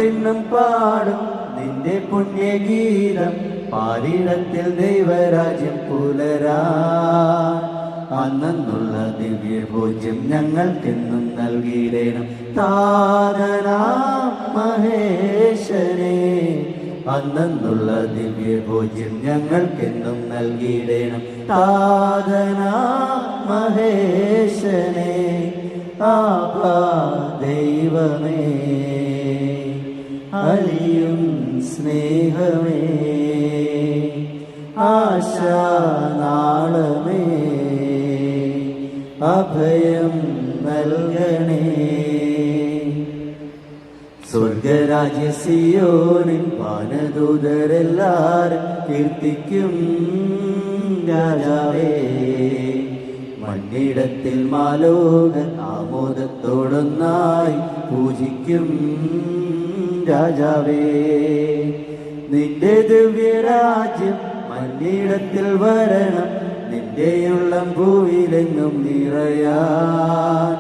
എന്നും പാടും നിന്റെ പുണ്യഗീതം പാരിടത്തിൽ ദൈവരാജ്യം പുലരാ. അന്നുള്ള ദിവ്യഭോജ്യം ഞങ്ങൾക്കെന്നും നൽകിയിടേണം താതനാം മഹേശനെ. അന്നുള്ള ദിവ്യഭോജ്യം ഞങ്ങൾക്കെന്നും നൽകിയിടേണം താതനാം മഹേശനെ. ആപാ ദൈവമേ അലിയും സ്നേഹമേ ആശാനാളമേ അഭയം നൽകണേ. സ്വർഗരാജ്യ സിയോനിൽ വാനദൂതരെല്ലാരും കീർത്തിക്കും രാജാവേ. മണ്ണിടത്തിൽ മാലോകൻ ആമോദത്തോടൊന്നായി പൂജിക്കും രാജാവേ. നിന്റെ ദിവ്യരാജ്യം മണ്ണിടത്തിൽ വരണം, നിന്റെയുള്ളം ഭൂവിലെങ്ങും നിറയാൻ.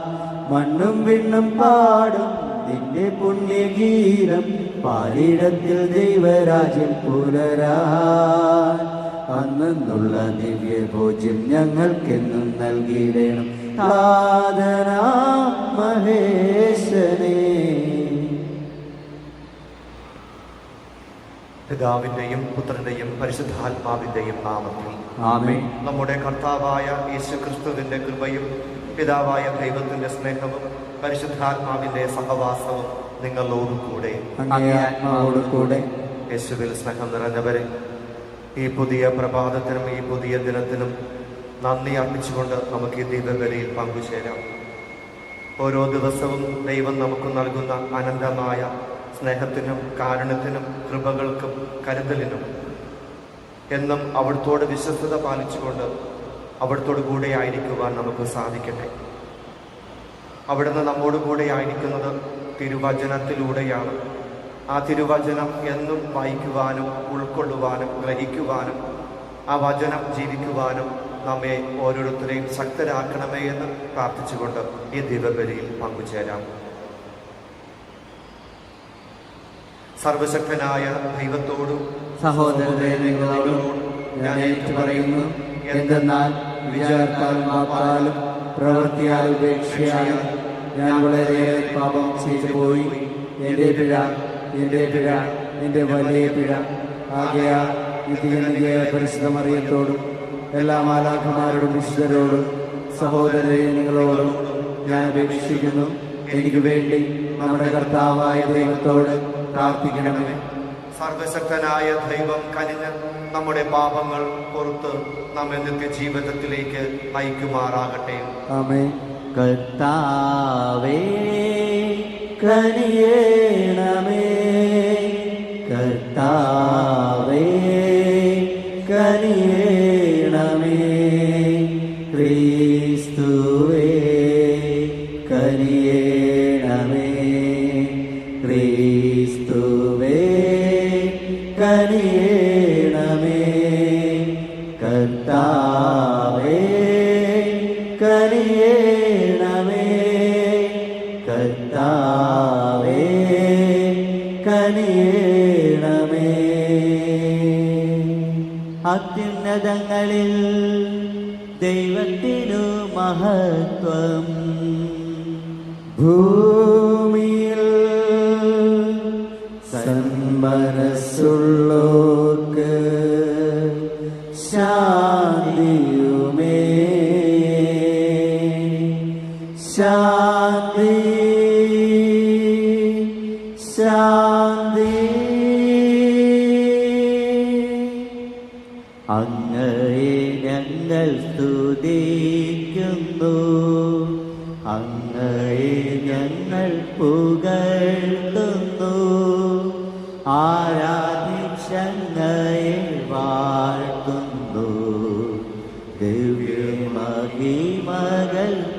മണ്ണും വിണ്ണും പാടും നിന്റെ പുണ്യഗീതം പാരിടത്തിൽ ദൈവരാജ്യം പുലരാൻ. അന്നുള്ള ദിവ്യഭോജ്യം ഞങ്ങൾക്കെന്നും നൽകിയിടണം താതനാം മഹേശനെ. പിതാവിന്റെയും പുത്രന്റെയും പരിശുദ്ധാത്മാവിന്റെയും നാമത്തിൽ ആമേൻ. നമ്മുടെ കർത്താവായ യേശുക്രിസ്തുവിന്റെ കൃപയും പിതാവായ ദൈവത്തിന്റെ സ്നേഹവും പരിശുദ്ധാത്മാവിന്റെ സഹവാസവും നിങ്ങളോടുകൂടെ ആത്മാവോടുകൂടെ. യേശുവിൽ സ്നേഹം നിറഞ്ഞവരെ, ഈ പുതിയ പ്രഭാതത്തിനും ഈ പുതിയ ദിനത്തിനും നന്ദി അർപ്പിച്ചുകൊണ്ട് നമുക്ക് ഈ ദിവ്യബലിയിൽ പങ്കുചേരാം. ഓരോ ദിവസവും ദൈവം നമുക്ക് നൽകുന്ന അനന്തമായ സ്നേഹത്തിനും കാരുണ്യത്തിനും കൃപകൾക്കും കരുതലിനും എന്നും അവിടുത്തോട് വിശ്വസ്തത പാലിച്ചുകൊണ്ട് അവിടുത്തോട് കൂടെ ആയിരിക്കുവാൻ നമുക്ക് സാധിക്കട്ടെ. അവിടുന്ന് നമ്മോട് കൂടെ ആയിരിക്കുന്നത് തിരുവചനത്തിലൂടെയാണ്. ആ തിരുവചനം എന്നും വായിക്കുവാനും ഉൾക്കൊള്ളുവാനും ഗ്രഹിക്കുവാനും ആ വചനം ജീവിക്കുവാനും നമ്മെ ഓരോരുത്തരെയും ശക്തരാക്കണമേ എന്ന് പ്രാർത്ഥിച്ചുകൊണ്ട് ഈ ദിവ്യബലിയിൽ പങ്കുചേരാം. സർവശക്തനായ ദൈവത്തോടും സഹോദരരെ നിങ്ങളോടും ഞാൻ ഏറ്റുപറയുന്നു. എന്തെന്നാൽ വിചാരത്താലും വാക്കാലും പ്രവൃത്തിയാലും ഉപേക്ഷയാലും ഞാൻ വളരെയേറെ പാപം ചെയ്തു പോയി. എൻ്റെ പിഴ, എൻ്റെ പിഴ, എൻ്റെ വലിയ പിഴ. ആകയാൽ നിത്യ പരിശുദ്ധ മറിയത്തോടും എല്ലാ മാലാഖമാരോടും വിശുദ്ധരോടും സഹോദരരെ നിങ്ങളോടും ഞാൻ അപേക്ഷിക്കുന്നു. എനിക്ക് വേണ്ടി നമ്മുടെ കർത്താവായ ദൈവത്തോട് പ്രാർത്ഥിക്കണമേ. സർവശക്തനായ ദൈവം കനിഞ്ഞ് നമ്മുടെ പാപങ്ങൾ പുറത്ത് നമ്മെ നിത്യജീവിതത്തിലേക്ക് നയിക്കുമാറാകട്ടെ. ആമേൻ. കർത്താവേ കനിയേണമേ, കർത്താവേ കനിയേണമേ, ക്രിസ്തുവേ കനിയേണമേ, ക്രിസ്തുവേ കനിയേണമേ, കർത്താവേ കനിയേണമേ, കർത്താവേ കനിയേണമേ. അത്യുന്നതങ്ങളിൽ ദൈവത്തിനു മഹത്വം, ഭൂമിയിൽ സന്മനസ്സുള്ളോർക്ക് ശാന്തിയുമേ, ശാന്തി ശാന്തി. അങ്ങയെ ഞങ്ങൾ സ്തുതിക്കുന്നു, അങ്ങയെ ഞങ്ങൾ പുകഴ്ത്തുന്നു, ആരാധിച്ചങ്ങയെ വാഴ്ത്തുന്നു, ദിവ്യമഹിമകൾ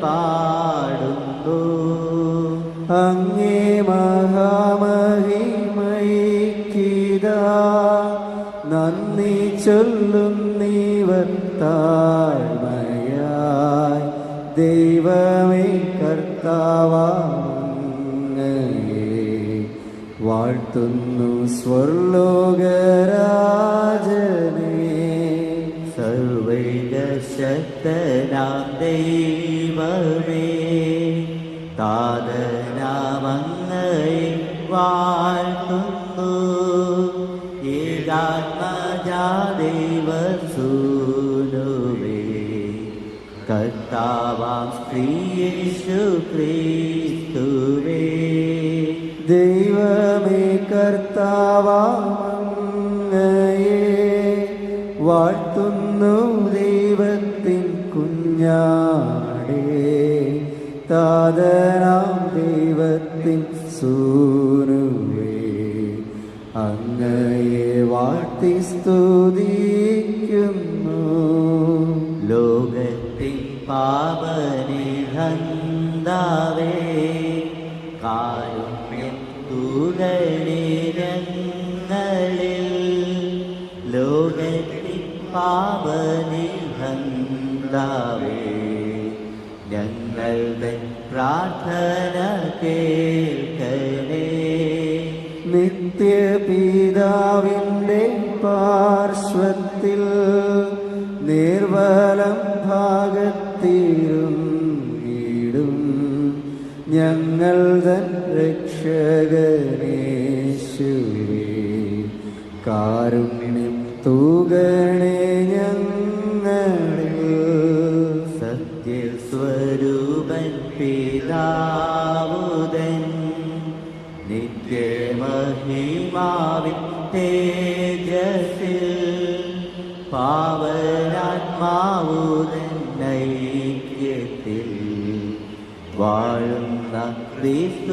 പാടുന്നു. അങ്ങേ മഹാമഹിമയ്ക്കിതാ നന്ദി ചൊല്ലുന്നീവർ താഴ്മയായി. ദൈവമേ കർത്താവേ വാഴ്ത്തുന്നു. വാഴ്ത്തുന്നു സ്വർലോകരാജനെ. സർവൈകശക്തനാം ദൈവമേ, താതനാമങ്ങയെ വാഴ്ത്തുന്നു. ഏകാത്മജാ ദൈവസൂനുവേ, കർത്താവാം ശ്രീയേശു ക്രിസ്തുവേ. ദൈവമേ കർത്താവാമങ്ങയെ വാഴ്ത്തുന്നു. ദൈവത്തിൻ കുഞ്ഞാടേ, താതനാം ദൈവത്തിൻ സൂനുവേ, അങ്ങയെ വാഴ്ത്തി സ്തുതിക്കുന്നു. ലോകത്തിൻ പാപനിഹന്താവേ, കാരുണ്യം തൂകണേ ഞങ്ങളിൽ. ലോകത്തിൻ പാപനിഹന്താവേ, ഞങ്ങളുടെ പ്രാർത്ഥന കേൾക്കണേ. നിത്യപിതാവിൻ്റെ പാർശ്വത്തിൽ നിർവലം ഭാഗത്തിരുന്നിടും ഞങ്ങൾ തൻ രക്ഷകനേശുവേ, കാരുണ്യം തൂകണേ ഞങ്ങളിൽ. സത്യസ്വരൂപൻ പിതാവുതൻ, നിത്യമഹിമാവിൻ തേജസ്സിൽ, പാവനാത്മാവുതൻ ഐക്യത്തിൽ, വാഴുന്ന ക്രിസ്തുവാമേശുവേ.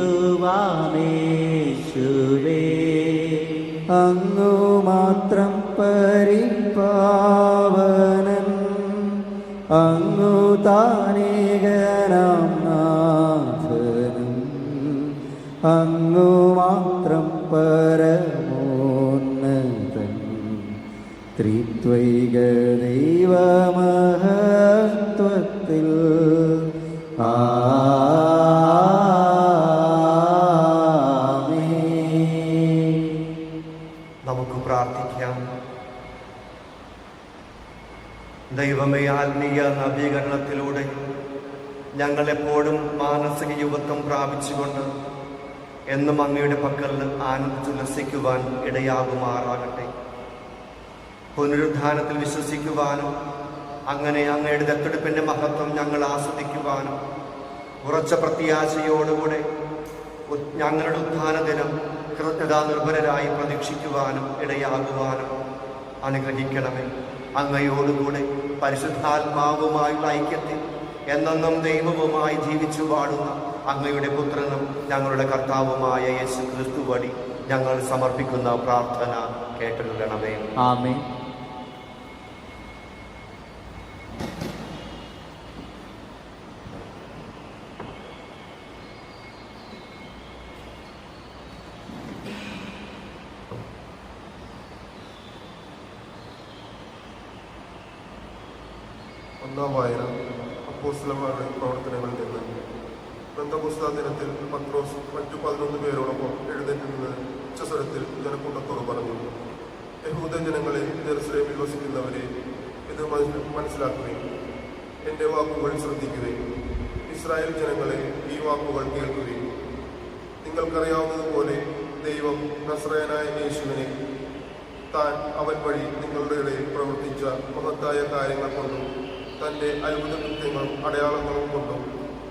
അങ്ങു മാത്രം പരിപാവനൻ, അങ്ങു താനേകനാം നാഥനും, അങ്ങു മാത്രം പരമോന്നതൻ. ത്രിത്വൈക ദൈവമഹത്വത്തിൽ ആമേൻ. നമുക്ക് പ്രാർത്ഥിക്കാം. ദൈവമേ, ആത്മീയ നവീകരണത്തിലൂടെ ഞങ്ങളെപ്പോഴും മാനസിക യുവത്വം പ്രാപിച്ചുകൊണ്ട് എന്നും അങ്ങയുടെ പക്കൽ ആനന്ദിച്ചുല്ലസിക്കുവാൻ ഇടയാകുമാറാകട്ടെ. പുനരുദ്ധാനത്തിൽ വിശ്വസിക്കുവാനും അങ്ങനെ അങ്ങയുടെ ദത്തെടുപ്പിൻ്റെ മഹത്വം ഞങ്ങൾ ആസ്വദിക്കുവാനും ഉറച്ച പ്രത്യാശയോടുകൂടെ ഞങ്ങളുടെ ഉത്ഥാന ദിനം കൃതജ്ഞതാ നിർഭരരായി പ്രതീക്ഷിക്കുവാനും ഇടയാകുവാനും അനുഗ്രഹിക്കണമേ. അങ്ങയോടുകൂടെ പരിശുദ്ധാത്മാവുമായുള്ള ഐക്യത്തിൽ എന്നെന്നും ദൈവവുമായി ജീവിച്ചു വാഴുന്ന അങ്ങയുടെ പുത്രനും ഞങ്ങളുടെ കർത്താവുമായ യേശു ക്രിസ്തു വഴി ഞങ്ങൾ സമർപ്പിക്കുന്ന പ്രാർത്ഥന കേട്ടുകൊള്ളണമേ. ആമേൻ. ഒന്നാം വായന അപ്പോസ്തലന്മാരുടെ പ്രവർത്തനങ്ങളിൽ നിന്ന്. പെന്തക്കോസ്താ ദിനത്തിൽ പത്രോസ് മറ്റു 11 പേരോടൊപ്പം എഴുന്നേറ്റ് നിന്ന് ഉച്ചസ്വരത്തിൽ ജനക്കൂട്ടത്തോട് പറഞ്ഞു, യഹൂദ ജനങ്ങളെ, ജെറുസലേമിൽ വസിക്കുന്നവരെ, ഇത് മനസ്സിലാക്കുകയും എൻ്റെ വാക്കുകൾ ശ്രദ്ധിക്കുകയും ഇസ്രായേൽ ജനങ്ങളെ ഈ വാക്കുകൾ കേൾക്കുകയും. നിങ്ങൾക്കറിയാവുന്നതുപോലെ ദൈവം നസ്രായനായ യേശുവിനെ താൻ അവൻ വഴി നിങ്ങളുടെ ഇടയിൽ പ്രവർത്തിച്ച മഹത്തായ കാര്യങ്ങൾ കൊണ്ടും തൻ്റെ അത്ഭുത കൃത്യങ്ങളും അടയാളങ്ങളും കൊണ്ടും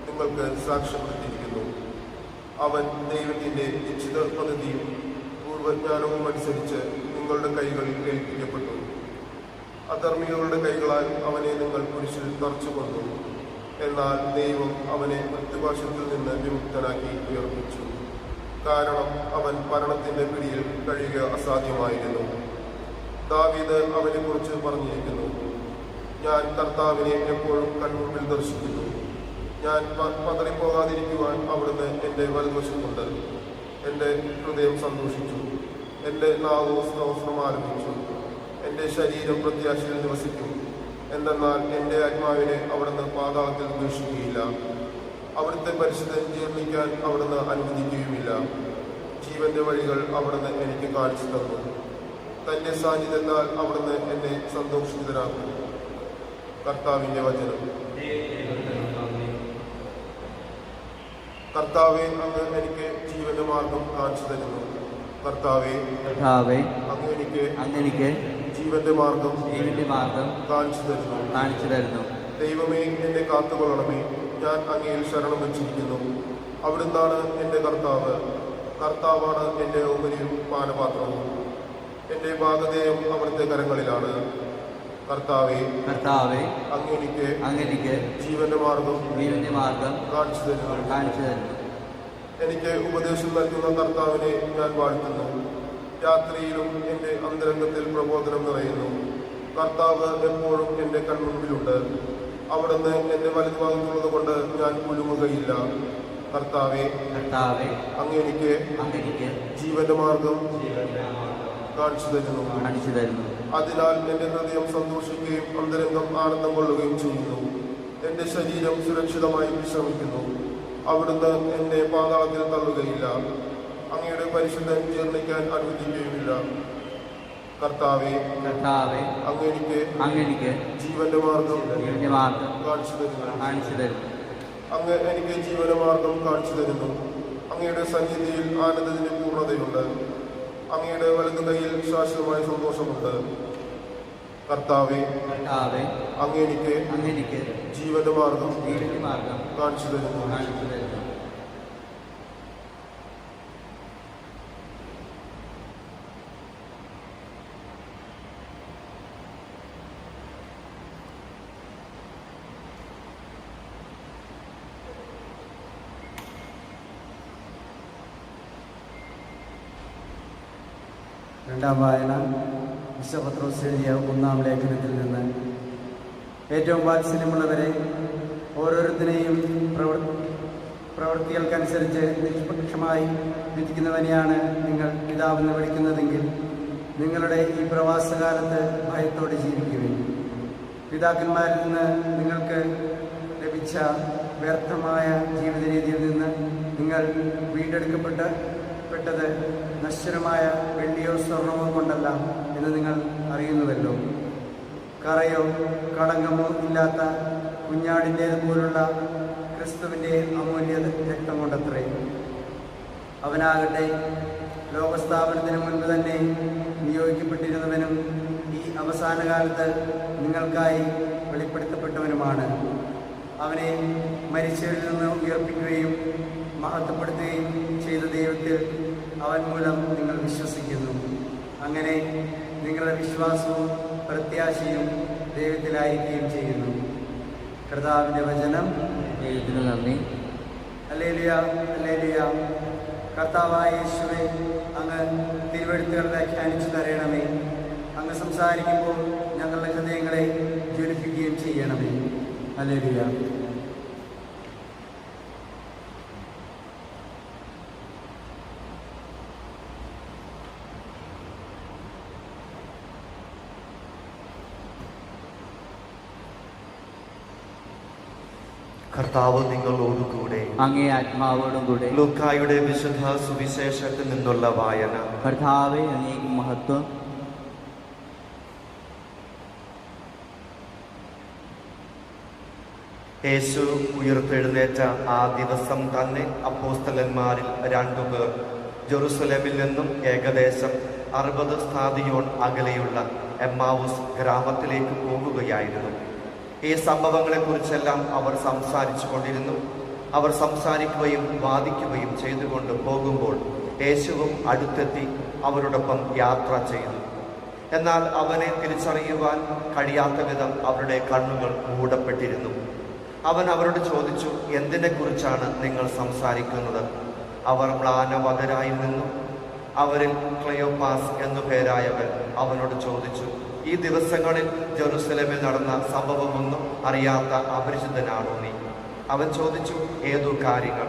നിങ്ങൾക്ക് സാക്ഷ്യപ്പെടുത്തിയിരിക്കുന്നു. അവൻ ദൈവത്തിൻ്റെ നിശ്ചിത പദ്ധതിയും പൂർവജ്ഞാനവും അനുസരിച്ച് നിങ്ങളുടെ കൈകളിൽ ഏൽപ്പിക്കപ്പെട്ടു. അധർമ്മികളുടെ കൈകളാൽ അവനെ നിങ്ങൾ കുരിശിൽ തറച്ചു കൊന്നു. എന്നാൽ ദൈവം അവനെ മൃത്യുപാശത്തിൽ നിന്ന് വിമുക്തനാക്കി ഉയർപ്പിച്ചു. കാരണം അവൻ മരണത്തിൻ്റെ പിടിയിൽ കഴിയുക അസാധ്യമായിരുന്നു. ദാവീദ് അവനെക്കുറിച്ച് പറഞ്ഞിരിക്കുന്നു, ഞാൻ കർത്താവിനെ എപ്പോഴും കൺമുമ്പിൽ ദർശിക്കുന്നു. ഞാൻ പതറിപ്പോകാതിരിക്കുവാൻ അവിടുന്ന് എൻ്റെ വലതുവശത്തുണ്ട്. എൻ്റെ ഹൃദയം സന്തോഷിച്ചു, എൻ്റെ നാവ് സ്തോത്രം ആരംഭിച്ചു. എൻ്റെ ശരീരം പ്രത്യാശയിൽ നിവസിക്കും. എന്തെന്നാൽ എൻ്റെ ആത്മാവിനെ അവിടുന്ന് പാതാളത്തിൽ ഉപേക്ഷിക്കുകയില്ല. അവിടുത്തെ പരിശുദ്ധൻ ജീർണിക്കാൻ അവിടുന്ന് അനുവദിക്കുകയുമില്ല. ജീവന്റെ വഴികൾ അവിടുന്ന് എനിക്ക് കാണിച്ചു തന്നു. തന്റെ സാന്നിധ്യത്താൽ അവിടുന്ന് എന്നെ സന്തോഷിതരാക്കും. കർത്താവിന്റെ വചനം. കർത്താവെ, അങ്ങ് എനിക്ക് ജീവന്റെ മാർഗം കാണിച്ചു തരുന്നു. കർത്താവെ, അങ്ങ് എനിക്ക് ജീവന്റെ മാർഗം കാണിച്ചു തരുന്നു. ദൈവമേ, എന്നെ കാത്തുകൊള്ളണമേ. ഞാൻ അങ്ങയിൽ ശരണം വെച്ചിരിക്കുന്നു. അവിടുന്നാണ് എൻ്റെ കർത്താവ്. കർത്താവാണ് എൻ്റെ ഓഹരിയും പാനപാത്രവും. എൻ്റെ ഭാഗധേയം അവിടുത്തെ കരങ്ങളിലാണ്. കർത്താവെ, അങ്ങ് ജീവന്റെ മാർഗം കാണിച്ചു തരുന്നു. എനിക്ക് ഉപദേശം നൽകുന്ന കർത്താവിനെ ഞാൻ വാഴ്ത്തുന്നു. രാത്രിയിലും എൻ്റെ അന്തരംഗത്തിൽ പ്രബോധനം നിറയുന്നു. കർത്താവ് എപ്പോഴും എൻ്റെ കൺമുൻപിലുണ്ട്. അവിടുന്ന് എൻ്റെ വലതുഭാഗത്തുള്ളത് കൊണ്ട് ഞാൻ കുലുങ്ങുകയില്ല. കർത്താവെ, അങ്ങ് എനിക്ക് ജീവന്റെ മാർഗം കാണിച്ചു തരുന്നു. അതിനാൽ എൻ്റെ ഹൃദയം സന്തോഷിക്കുകയും അന്തരംഗം ആനന്ദം കൊള്ളുകയും ചെയ്യുന്നു. എൻ്റെ ശരീരം സുരക്ഷിതമായി വിശ്രമിക്കുന്നു. അവിടുന്ന് എന്നെ പാതാളത്തിൽ തള്ളുകയില്ല. അങ്ങയുടെ പരിശുദ്ധൻ ജീർണിക്കാൻ അനുവദിക്കുകയുമില്ല. കർത്താവെ, അങ്ങ് എനിക്ക് ജീവന്റെ മാർഗം കാണിച്ചു തരുന്നു. അങ്ങ് എനിക്ക് ജീവന്റെ മാർഗം കാണിച്ചു തരുന്നു. അങ്ങയുടെ സന്നിധിയിൽ ആനന്ദത്തിന്റെ പൂർണ്ണതയുണ്ട്. അങ്ങയുടെ വലതു കൈയിൽ ശാശ്വതമായ സന്തോഷമുണ്ട്. കർത്താവെ, അങ്ങ് എനിക്ക് ജീവന്റെ മാർഗം കാണിച്ചു തരുന്നു. രണ്ടാം വായന വിശുദ്ധ പത്രോസ് എഴുതിയ 1-ാം ലേഖനത്തിൽ നിന്ന്. ഏറ്റവും വാത്സല്യമുള്ളവരെ, ഓരോരുത്തരെയും പ്രവൃത്തികൾക്കനുസരിച്ച് നിഷ്പക്ഷമായി വിധിക്കുന്നവനെയാണ് നിങ്ങൾ പിതാവെന്ന് വിളിക്കുന്നതെങ്കിൽ നിങ്ങളുടെ ഈ പ്രവാസകാലത്ത് ഭയത്തോടെ ജീവിക്കുവിൻ. പിതാക്കന്മാരിൽ നിന്ന് നിങ്ങൾക്ക് ലഭിച്ച വ്യർത്ഥമായ ജീവിത രീതിയിൽ നിന്ന് നിങ്ങൾ വീണ്ടെടുക്കപ്പെട്ടത് നശ്വരമായ വെള്ളിയോ സ്വർണമോ കൊണ്ടല്ല എന്ന് നിങ്ങൾ അറിയുന്നുവല്ലോ. കറയോ കളങ്കമോ ഇല്ലാത്ത കുഞ്ഞാടിൻ്റേതുപോലുള്ള ക്രിസ്തുവിൻ്റെ അമൂല്യ രക്തം കൊണ്ടത്രേ. അവനാകട്ടെ ലോകസ്ഥാപനത്തിന് മുൻപ് തന്നെ നിയോഗിക്കപ്പെട്ടിരുന്നവനും ഈ അവസാന കാലത്ത് നിങ്ങൾക്കായി വെളിപ്പെടുത്തപ്പെട്ടവനുമാണ്. അവനെ മരിച്ചവരിൽ നിന്ന് ഉയർപ്പിക്കുകയും മഹത്വപ്പെടുത്തുകയും ചെയ്ത ദൈവത്തിൽ അവൻ മൂലം നിങ്ങൾ വിശ്വസിക്കുന്നു. അങ്ങനെ നിങ്ങളുടെ വിശ്വാസവും പ്രത്യാശയും ദൈവത്തിലായിരിക്കുകയും ചെയ്യുന്നു. കർത്താവിൻ്റെ വചനം. ദൈവത്തിന് നന്ദി. Hallelujah, hallelujah. കർത്താവായ യേശുവേ, അങ്ങ് തിരുവെഴുത്തുകൾ വ്യാഖ്യാനിച്ചു തരണമേ. അങ്ങ് സംസാരിക്കുമ്പോൾ ഞങ്ങളുടെ ഹൃദയങ്ങളെ ജ്വലിപ്പിക്കുകയും ചെയ്യണമേ. ഹല്ലേലൂയ. കർത്താവ് നിങ്ങളോടുകൂടെ, അങ്ങേ ആത്മാവോടും കൂടെ. ലൂക്കായുടെ വിശുദ്ധ സുവിശേഷത്തിൽ നിന്നുള്ള വായന. കർത്താവേ, അങ്ങേക്ക് മഹത്വം. യേശു ഉയർത്തെഴുന്നേറ്റ ആ ദിവസം തന്നെ അപ്പോസ്തലന്മാരിൽ 2 പേർ ജെറുസലേമിൽ നിന്നും ഏകദേശം 60 സ്ഥാദിയോൺ അകലെയുള്ള എമ്മാവുസ് ഗ്രാമത്തിലേക്ക് പോകുകയായിരുന്നു. ഈ സംഭവങ്ങളെക്കുറിച്ചെല്ലാം അവർ സംസാരിച്ചു കൊണ്ടിരുന്നു. അവർ സംസാരിക്കുകയും വാദിക്കുകയും ചെയ്തുകൊണ്ട് പോകുമ്പോൾ യേശുവും അടുത്തെത്തി അവരോടൊപ്പം യാത്ര ചെയ്തു. എന്നാൽ അവനെ തിരിച്ചറിയുവാൻ കഴിയാത്ത വിധം അവരുടെ കണ്ണുകൾ മൂടപ്പെട്ടിരുന്നു. അവൻ അവരോട് ചോദിച്ചു, എന്തിനെക്കുറിച്ചാണ് നിങ്ങൾ സംസാരിക്കുന്നത്? അവർ മ്ലാനവതരായി നിന്നു. അവരിൽ ക്ലെയോപ്പാസ് എന്നു പേരായവൻ അവനോട് ചോദിച്ചു, ഈ ദിവസങ്ങളിൽ ജെറുസലേമിൽ നടന്ന സംഭവമൊന്നും അറിയാത്ത അപരിചിതനാണോ നീ? അവൻ ചോദിച്ചു, ഏതു കാര്യങ്ങൾ?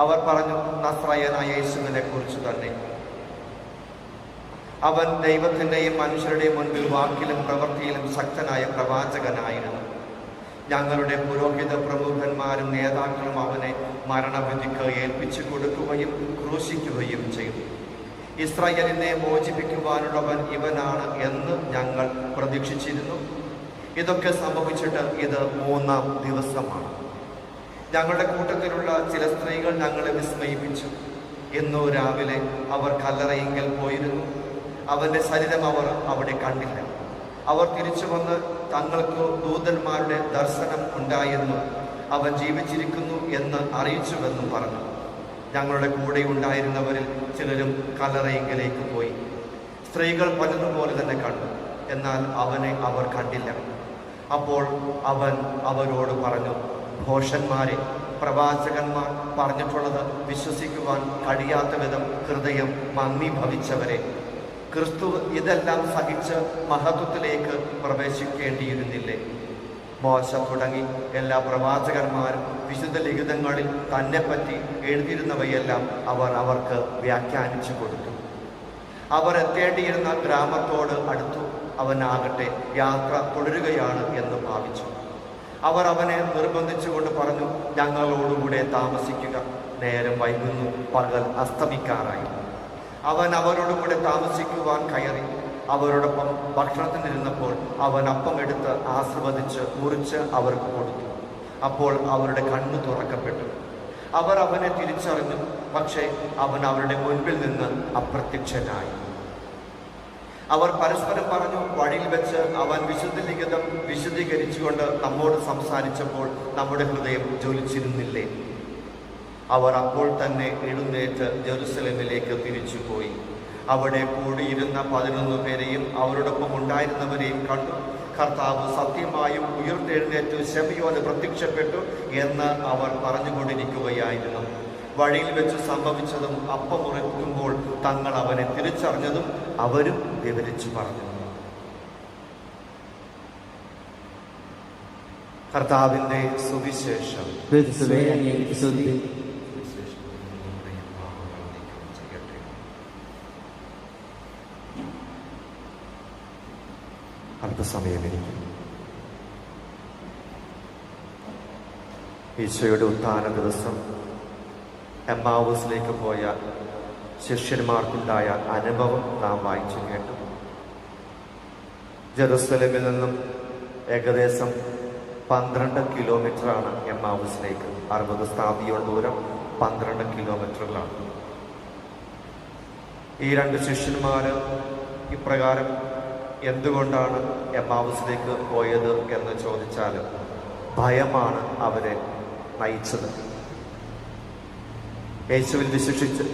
അവർ പറഞ്ഞു, നസ്രായനായ യേശുവിനെ കുറിച്ച് തന്നെ. അവൻ ദൈവത്തിൻ്റെയും മനുഷ്യരുടെയും മുൻപിൽ വാക്കിലും പ്രവൃത്തിയിലും ശക്തനായ പ്രവാചകനായിരുന്നു. ഞങ്ങളുടെ പുരോഹിത പ്രമുഖന്മാരും നേതാക്കളും അവനെ മരണവിധിക്ക് ഏൽപ്പിച്ചു കൊടുക്കുകയും ക്രൂശിക്കുകയും ചെയ്തു. ഇസ്രായേലിനെ മോചിപ്പിക്കുവാനുള്ളവൻ ഇവനാണ് എന്ന് ഞങ്ങൾ പ്രതീക്ഷിച്ചിരുന്നു. ഇതൊക്കെ സംഭവിച്ചിട്ട് ഇത് 3-ാം ദിവസമാണ്. ഞങ്ങളുടെ കൂട്ടത്തിലുള്ള ചില സ്ത്രീകൾ ഞങ്ങളെ വിസ്മയിപ്പിച്ചു. ഇന്നു രാവിലെ അവർ കല്ലറയിങ്കൽ പോയിരുന്നു. അവൻ്റെ ശരീരം അവർ അവിടെ കണ്ടില്ല. അവർ തിരിച്ചു വന്ന് തങ്ങൾക്ക് ദൂതന്മാരുടെ ദർശനം ഉണ്ടായെന്നും അവൻ ജീവിച്ചിരിക്കുന്നു എന്ന് അറിയിച്ചുവെന്നും പറഞ്ഞു. ഞങ്ങളുടെ കൂടെ ഉണ്ടായിരുന്നവരിൽ ചിലരും കല്ലറയിങ്കലേക്ക് പോയി. സ്ത്രീകൾ പലതുപോലെ തന്നെ കണ്ടു, എന്നാൽ അവനെ അവർ കണ്ടില്ല. അപ്പോൾ അവൻ അവരോട് പറഞ്ഞു, ഭോഷന്മാരെ, പ്രവാചകന്മാർ പറഞ്ഞിട്ടുള്ളത് വിശ്വസിക്കുവാൻ കഴിയാത്ത വിധം ഹൃദയം മന്ദീഭവിച്ചവരെ, ക്രിസ്തു ഇതെല്ലാം സഹിച്ച് മഹത്വത്തിലേക്ക് പ്രവേശിക്കേണ്ടിയിരുന്നില്ലേ? മോശ തുടങ്ങി എല്ലാ പ്രവാചകന്മാരും വിശുദ്ധ ലിഖിതങ്ങളിൽ തന്നെപ്പറ്റി എഴുതിയിരുന്നവയെല്ലാം അവർ അവർക്ക് വ്യാഖ്യാനിച്ചു കൊടുത്തു. അവർ എത്തേണ്ടിയിരുന്ന ഗ്രാമത്തോട് അടുത്തു. അവനാകട്ടെ യാത്ര തുടരുകയാണ് എന്ന് ഭാവിച്ചു. അവർ അവനെ നിർബന്ധിച്ചുകൊണ്ട് പറഞ്ഞു, ഞങ്ങളോടുകൂടെ താമസിക്കുക, നേരം വൈകുന്നു, പകൽ അസ്തമിക്കാറായി. അവൻ അവരോടുകൂടെ താമസിക്കുവാൻ കയറി. അവരോടൊപ്പം ഭക്ഷണത്തിനിരുന്നപ്പോൾ അവൻ അപ്പം എടുത്ത് ആശീർവദിച്ച് മുറിച്ച് അവർക്ക് കൊടുത്തു. അപ്പോൾ അവരുടെ കണ്ണു തുറക്കപ്പെട്ടു. അവർ അവനെ തിരിച്ചറിഞ്ഞു, പക്ഷേ അവൻ അവരുടെ മുൻപിൽ നിന്ന് അപ്രത്യക്ഷനായി. അവർ പരസ്പരം പറഞ്ഞു, വഴിയിൽ വെച്ച് അവൻ വിശുദ്ധ ലിഖിതം വിശദീകരിച്ചുകൊണ്ട് നമ്മോട് സംസാരിച്ചപ്പോൾ നമ്മുടെ ഹൃദയം ജ്വലിച്ചിരുന്നില്ലേ? അവർ അപ്പോൾ തന്നെ എഴുന്നേറ്റ് ജെറുസലേമിലേക്ക് തിരിച്ചുപോയി. അവിടെ കൂടിയിരുന്ന 11 പേരെയും അവരോടൊപ്പം ഉണ്ടായിരുന്നവരെയും കണ്ടു. കർത്താവ് സത്യമായും ഉയർത്തെഴുന്നേറ്റ് ശമയോന് പ്രത്യക്ഷപ്പെട്ടു എന്ന് അവർ പറഞ്ഞുകൊണ്ടിരിക്കുകയായിരുന്നു. വഴിയിൽ വെച്ച് സംഭവിച്ചതും അപ്പം മുറിക്കുമ്പോൾ തങ്ങൾ അവനെ തിരിച്ചറിഞ്ഞതും അവരും വിവരിച്ചു പറഞ്ഞു. കർത്താവിൻ്റെ സുവിശേഷം. ക്രിസ്തുവേ, അങ്ങേക്ക് സ്തുതി. അല്പസമയമിരിക്കും. ഈശോയുടെ ഉത്ഥാന ദിവസം എമ്മാവൂസിലേക്ക് പോയ ശിഷ്യന്മാർക്കുണ്ടായ അനുഭവം നാം വായിച്ചു കേട്ടു. ജെറുസലേമിൽ നിന്നും ഏകദേശം 12 കിലോമീറ്ററാണ് എമ്മാവൂസിലേക്ക്. 60 സ്ഥാപിയോളം ദൂരം 12 കിലോമീറ്ററുകളാണ്. ഈ 2 ശിഷ്യന്മാർ ഇപ്രകാരം എന്തുകൊണ്ടാണ് എമ്മാവൂസിലേക്ക് പോയത് എന്ന് ചോദിച്ചാൽ, ഭയമാണ് അവരെ നയിച്ചത്. യേശുവിൽ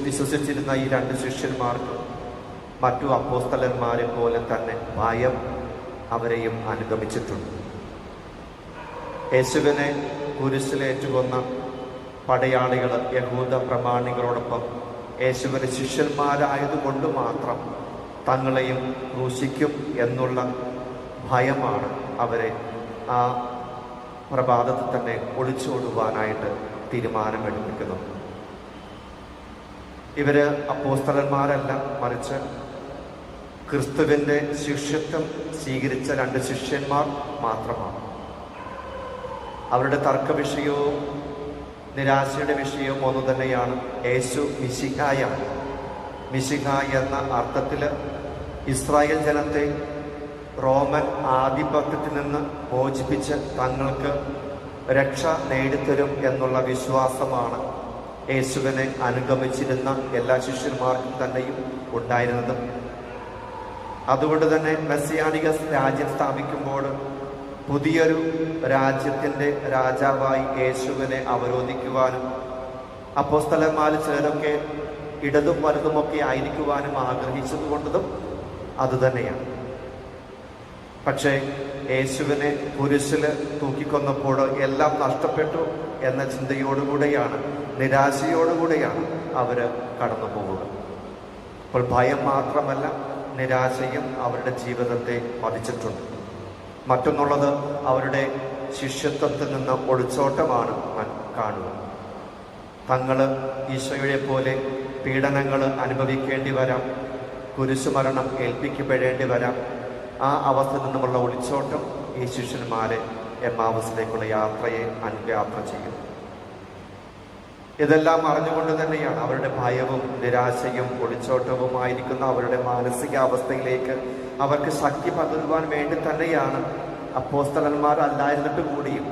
വിശ്വസിച്ചിരുന്ന ഈ 2 ശിഷ്യന്മാർക്ക് മറ്റു അപ്പോസ്തലന്മാരെ പോലെ തന്നെ ഭയം അവരെയും അനുഗമിച്ചിട്ടുണ്ട്. യേശുവിനെ കുരിശിലേറ്റുകൊന്ന പടയാളികൾ യഹൂദ പ്രമാണികളോടൊപ്പം യേശുവിന് ശിഷ്യന്മാരായതുകൊണ്ട് മാത്രം തങ്ങളെയും ക്രൂശിക്കും എന്നുള്ള ഭയമാണ് അവരെ ആ പ്രഭാതത്തിൽ തന്നെ ഒളിച്ചോടുവാനായിട്ട് തീരുമാനമെടുപ്പിക്കുന്നത്. ഇവര് അപ്പോസ്തലന്മാരല്ല, മറിച്ച് ക്രിസ്തുവിൻ്റെ ശിഷ്യത്വം സ്വീകരിച്ച 2 ശിഷ്യന്മാർ മാത്രമാണ്. അവരുടെ തർക്ക വിഷയവും നിരാശയുടെ വിഷയവും ഒന്ന് തന്നെയാണ്. യേശു മിശിഹായാണ്. മിശിഹ എന്ന അർത്ഥത്തിൽ ഇസ്രായേൽ ജനത്തെ റോമൻ ആധിപത്യത്തിൽ നിന്ന് മോചിപ്പിച്ച് തങ്ങൾക്ക് രക്ഷ നേടിത്തരും എന്നുള്ള വിശ്വാസമാണ് യേശുവിനെ അനുഗമിച്ചിരുന്ന എല്ലാ ശിഷ്യന്മാർക്കും തന്നെയും ഉണ്ടായിരുന്നത്. അതുകൊണ്ട് തന്നെ മെസ്സിയാനിക രാജ്യം സ്ഥാപിക്കുമ്പോൾ പുതിയൊരു രാജ്യത്തിൻ്റെ രാജാവായി യേശുവിനെ അവരോധിക്കുവാനും അപ്പോസ്തലന്മാരിൽ ചിലരൊക്കെ ഇടതും വലതുമൊക്കെ ആയിരിക്കുവാനും ആഗ്രഹിച്ചതുകൊണ്ടതും അതുതന്നെയാണ്. പക്ഷേ യേശുവിനെ കുരിശിൽ തൂക്കിക്കൊന്നപ്പോൾ എല്ലാം നഷ്ടപ്പെട്ടു എന്ന ചിന്തയോടുകൂടെയാണ്, നിരാശയോടുകൂടെയാണ് അവർ കടന്നു പോവുക. അപ്പോൾ ഭയം മാത്രമല്ല, നിരാശയും അവരുടെ ജീവിതത്തെ പതിച്ചിട്ടുണ്ട്. മറ്റൊന്നുള്ളത് അവരുടെ ശിഷ്യത്വത്തിൽ നിന്ന് ഒളിച്ചോട്ടമാണ് കാണുക. തങ്ങൾ ഈശോയെ പോലെ പീഡനങ്ങൾ അനുഭവിക്കേണ്ടി വരാം, കുരിശുമരണം ഏൽപ്പിക്കപ്പെടേണ്ടി വരാം. ആ അവസ്ഥയിൽ നിന്നുമുള്ള ഒളിച്ചോട്ടം ഈ ശിഷ്യന്മാരെ എമ്മാവസിലേക്കുള്ള യാത്രയെ യാത്ര ചെയ്യുന്നു. ഇതെല്ലാം അറിഞ്ഞുകൊണ്ട് തന്നെയാണ് അവരുടെ ഭയവും നിരാശയും ഒളിച്ചോട്ടവുമായിരിക്കുന്ന അവരുടെ മാനസികാവസ്ഥയിലേക്ക് അവർക്ക് ശക്തി പകരുവാൻ വേണ്ടി തന്നെയാണ് അപ്പോസ്തലന്മാരല്ലായിരുന്നിട്ട് കൂടിയും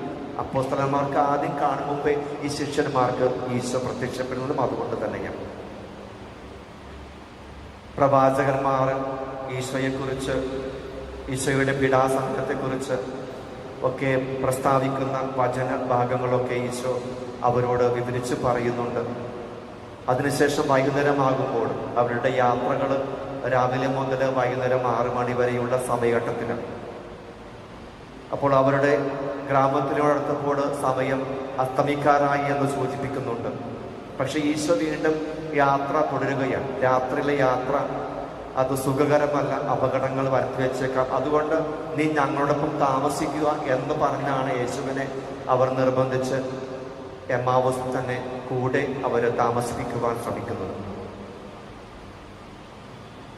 അപ്പോസ്തലന്മാർക്ക് ആദ്യം കാണും മുമ്പേ ഈ ശിഷ്യന്മാർക്ക് ഈശോ പ്രത്യക്ഷപ്പെടുന്നതും അതുകൊണ്ട് തന്നെയാണ്. പ്രവാചകന്മാർ ഈശോയെക്കുറിച്ച്, ഈശോയുടെ പീഡാസഹനത്തെക്കുറിച്ച് ഒക്കെ പ്രസ്താവിക്കുന്ന വചന ഭാഗങ്ങളൊക്കെ ഈശോ അവരോട് വിവരിച്ച് പറയുന്നുണ്ട്. അതിനുശേഷം വൈകുന്നേരമാകുമ്പോൾ അവരുടെ യാത്രകൾ രാവിലെ മുതൽ വൈകുന്നേരം 6 മണി വരെയുള്ള സമയഘട്ടത്തിലാണ്. അപ്പോൾ അവരുടെ ഗ്രാമത്തിനോടടുത്തപ്പോൾ സമയം അസ്തമിക്കാറായി എന്ന് സൂചിപ്പിക്കുന്നുണ്ട്. പക്ഷെ ഈശോ വീണ്ടും യാത്ര തുടരുകയാണ്. രാത്രിയിലെ യാത്ര അത് സുഖകരമല്ല, അപകടങ്ങൾ വരുത്തി വെച്ചേക്കാം. അതുകൊണ്ട് നീ ഞങ്ങളോടൊപ്പം താമസിക്കുക എന്ന് പറഞ്ഞാണ് യേശുവിനെ അവർ നിർബന്ധിച്ച് എമ്മാവൂസിൽ തന്നെ കൂടെ അവർ താമസിപ്പിക്കുവാൻ ശ്രമിക്കുന്നത്.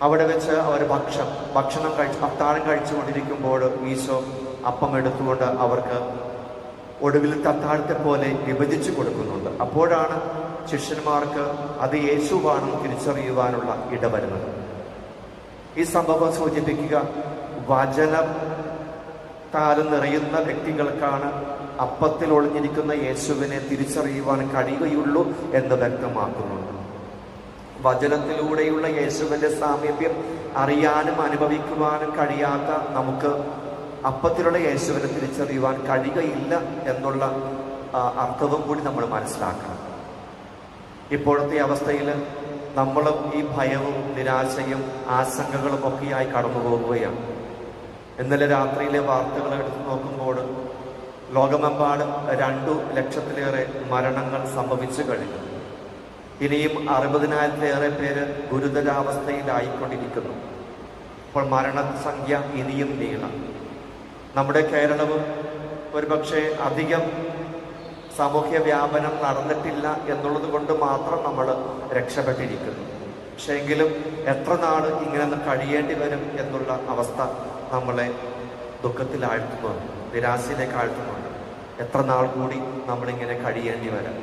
അവിടെ വെച്ച് അവർ ഭക്ഷണം അത്താഴം കഴിച്ചുകൊണ്ടിരിക്കുമ്പോൾ ഈശോ അപ്പം എടുത്തുകൊണ്ട് അവർക്ക് ഒടുവിൽ അത്താഴത്തെ പോലെ വിഭജിച്ചു കൊടുക്കുന്നുണ്ട്. അപ്പോഴാണ് ശിഷ്യന്മാർക്ക് അത് യേശുവാണെന്ന് തിരിച്ചറിയുവാനുള്ള ഇടവരുന്നത്. ഈ സംഭവം സൂചിപ്പിക്കുക വചനത്താൽ നിറയുന്ന വ്യക്തികൾക്കാണ് അപ്പത്തിൽ ഒളിഞ്ഞിരിക്കുന്ന യേശുവിനെ തിരിച്ചറിയുവാൻ കഴിയുകയുള്ളൂ എന്ന് വ്യക്തമാക്കുന്നുണ്ട്. വചനത്തിലൂടെയുള്ള യേശുവിന്റെ സാമീപ്യം അറിയാനും അനുഭവിക്കുവാനും കഴിയാത്ത നമുക്ക് അപ്പത്തിലുള്ള യേശുവിനെ തിരിച്ചറിയുവാൻ കഴിയുകയില്ല എന്നുള്ള അർത്ഥവും കൂടി നമ്മൾ മനസ്സിലാക്കണം. ഇപ്പോഴത്തെ അവസ്ഥയിൽ നമ്മളും ഈ ഭയവും നിരാശയും ആശങ്കകളും ഒക്കെയായി കടന്നു പോകുകയാണ്. ഇന്നലെ രാത്രിയിലെ വാർത്തകൾ എടുത്തു നോക്കുമ്പോൾ ലോകമെമ്പാടും 2 ലക്ഷത്തിലേറെ മരണങ്ങൾ സംഭവിച്ചു കഴിഞ്ഞു. ഇനിയും 60,000-ലേറെ പേര് ഗുരുതരാവസ്ഥയിലായിക്കൊണ്ടിരിക്കുന്നു. അപ്പോൾ മരണസംഖ്യ ഇനിയും നീളം. നമ്മുടെ കേരളവും ഒരുപക്ഷെ അധികം സാമൂഹ്യ വ്യാപനം നടന്നിട്ടില്ല എന്നുള്ളത് കൊണ്ട് മാത്രം നമ്മൾ രക്ഷപ്പെട്ടിരിക്കുന്നു. പക്ഷെ എങ്കിലും എത്ര നാൾ ഇങ്ങനെ കഴിയേണ്ടി വരും എന്നുള്ള അവസ്ഥ നമ്മളെ ദുഃഖത്തിലാഴ്ത്തുന്നുണ്ട്, നിരാശയിലേക്ക് ആഴ്ത്തുന്നുണ്ട്. എത്ര നാൾ കൂടി നമ്മളിങ്ങനെ കഴിയേണ്ടി വരാം?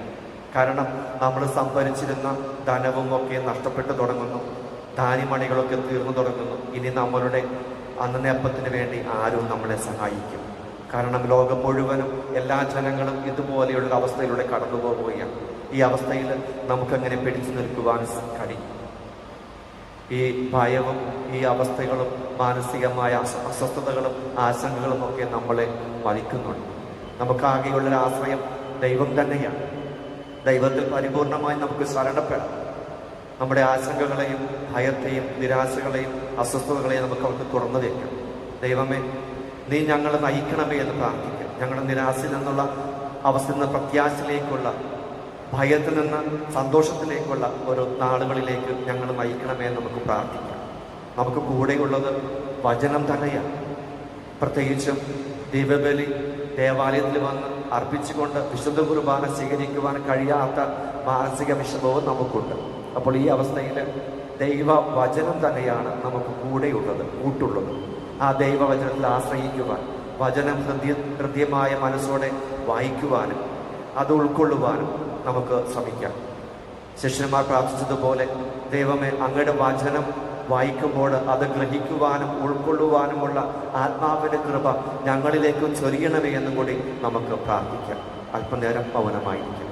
കാരണം നമ്മൾ സംഭരിച്ചിരുന്ന ധനവും ഒക്കെ നഷ്ടപ്പെട്ടു തുടങ്ങുന്നു, ധാന്യമണികളൊക്കെ തീർന്നു തുടങ്ങുന്നു. ഇനി നമ്മളുടെ അന്നേപ്പത്തിന് വേണ്ടി ആരും നമ്മളെ സഹായിക്കും? കാരണം ലോകം മുഴുവനും എല്ലാ ജനങ്ങളും ഇതുപോലെയുള്ള അവസ്ഥയിലൂടെ കടന്നു പോവുകയാണ്. ഈ അവസ്ഥയിൽ നമുക്കങ്ങനെ പിടിച്ചു നിൽക്കുവാൻ കഴിയും? ഈ ഭയവും ഈ അവസ്ഥകളും മാനസികമായ അസ്വസ്ഥതകളും ആശങ്കകളും ഒക്കെ നമ്മളെ വലിക്കുന്നുണ്ട്. നമുക്കാകെയുള്ളൊരു ആശ്രയം ദൈവം തന്നെയാണ്. ദൈവത്തിൽ പരിപൂർണമായി നമുക്ക് ശരണപ്പെടാം. നമ്മുടെ ആശങ്കകളെയും ഭയത്തെയും നിരാശകളെയും അസ്വസ്ഥതകളെയും നമുക്ക് അവർക്ക് തുറന്നു വയ്ക്കാം. ദൈവമേ, നീ ഞങ്ങളെ നയിക്കണമേ എന്ന് പ്രാർത്ഥിക്കാം. ഞങ്ങളുടെ നിരാശയിൽ നിന്നുള്ള അവസ്ഥയിൽ നിന്ന് പ്രത്യാശയിലേക്കുള്ള, ഭയത്തിൽ നിന്ന് സന്തോഷത്തിലേക്കുള്ള ഒരു നാളുകളിലേക്ക് ഞങ്ങൾ നയിക്കണമേ എന്ന് നമുക്ക് പ്രാർത്ഥിക്കാം. നമുക്ക് കൂടെയുള്ളത് വചനം തന്നെയാണ്. പ്രത്യേകിച്ചും ദീപബലി ദേവാലയത്തിൽ വന്ന് അർപ്പിച്ചുകൊണ്ട് വിശുദ്ധ കുർബാന സ്വീകരിക്കുവാൻ കഴിയാത്ത മാനസിക വിഷമവും നമുക്കുണ്ട്. അപ്പോൾ ഈ അവസ്ഥയിൽ ദൈവവചനം തന്നെയാണ് നമുക്ക് കൂടെയുള്ളത്, കൂട്ടുള്ളത്. ആ ദൈവവചനത്തിൽ ആശ്രയിക്കുവാൻ, വചനം ഹൃദ്യമായ മനസ്സോടെ വായിക്കുവാനും അത് ഉൾക്കൊള്ളുവാനും നമുക്ക് ശ്രമിക്കാം. ശിഷ്യന്മാർ പ്രാർത്ഥിച്ചതുപോലെ, ദൈവമേ, അങ്ങയുടെ വചനം വായിക്കുമ്പോൾ അത് ഗ്രഹിക്കുവാനും ഉൾക്കൊള്ളുവാനുമുള്ള ആത്മാവിന്റെ കൃപ ഞങ്ങളിലേക്ക് ചൊരിയണമേ എന്നും കൂടി നമുക്ക് പ്രാർത്ഥിക്കാം. അല്പനേരം മൗനമായിരിക്കും.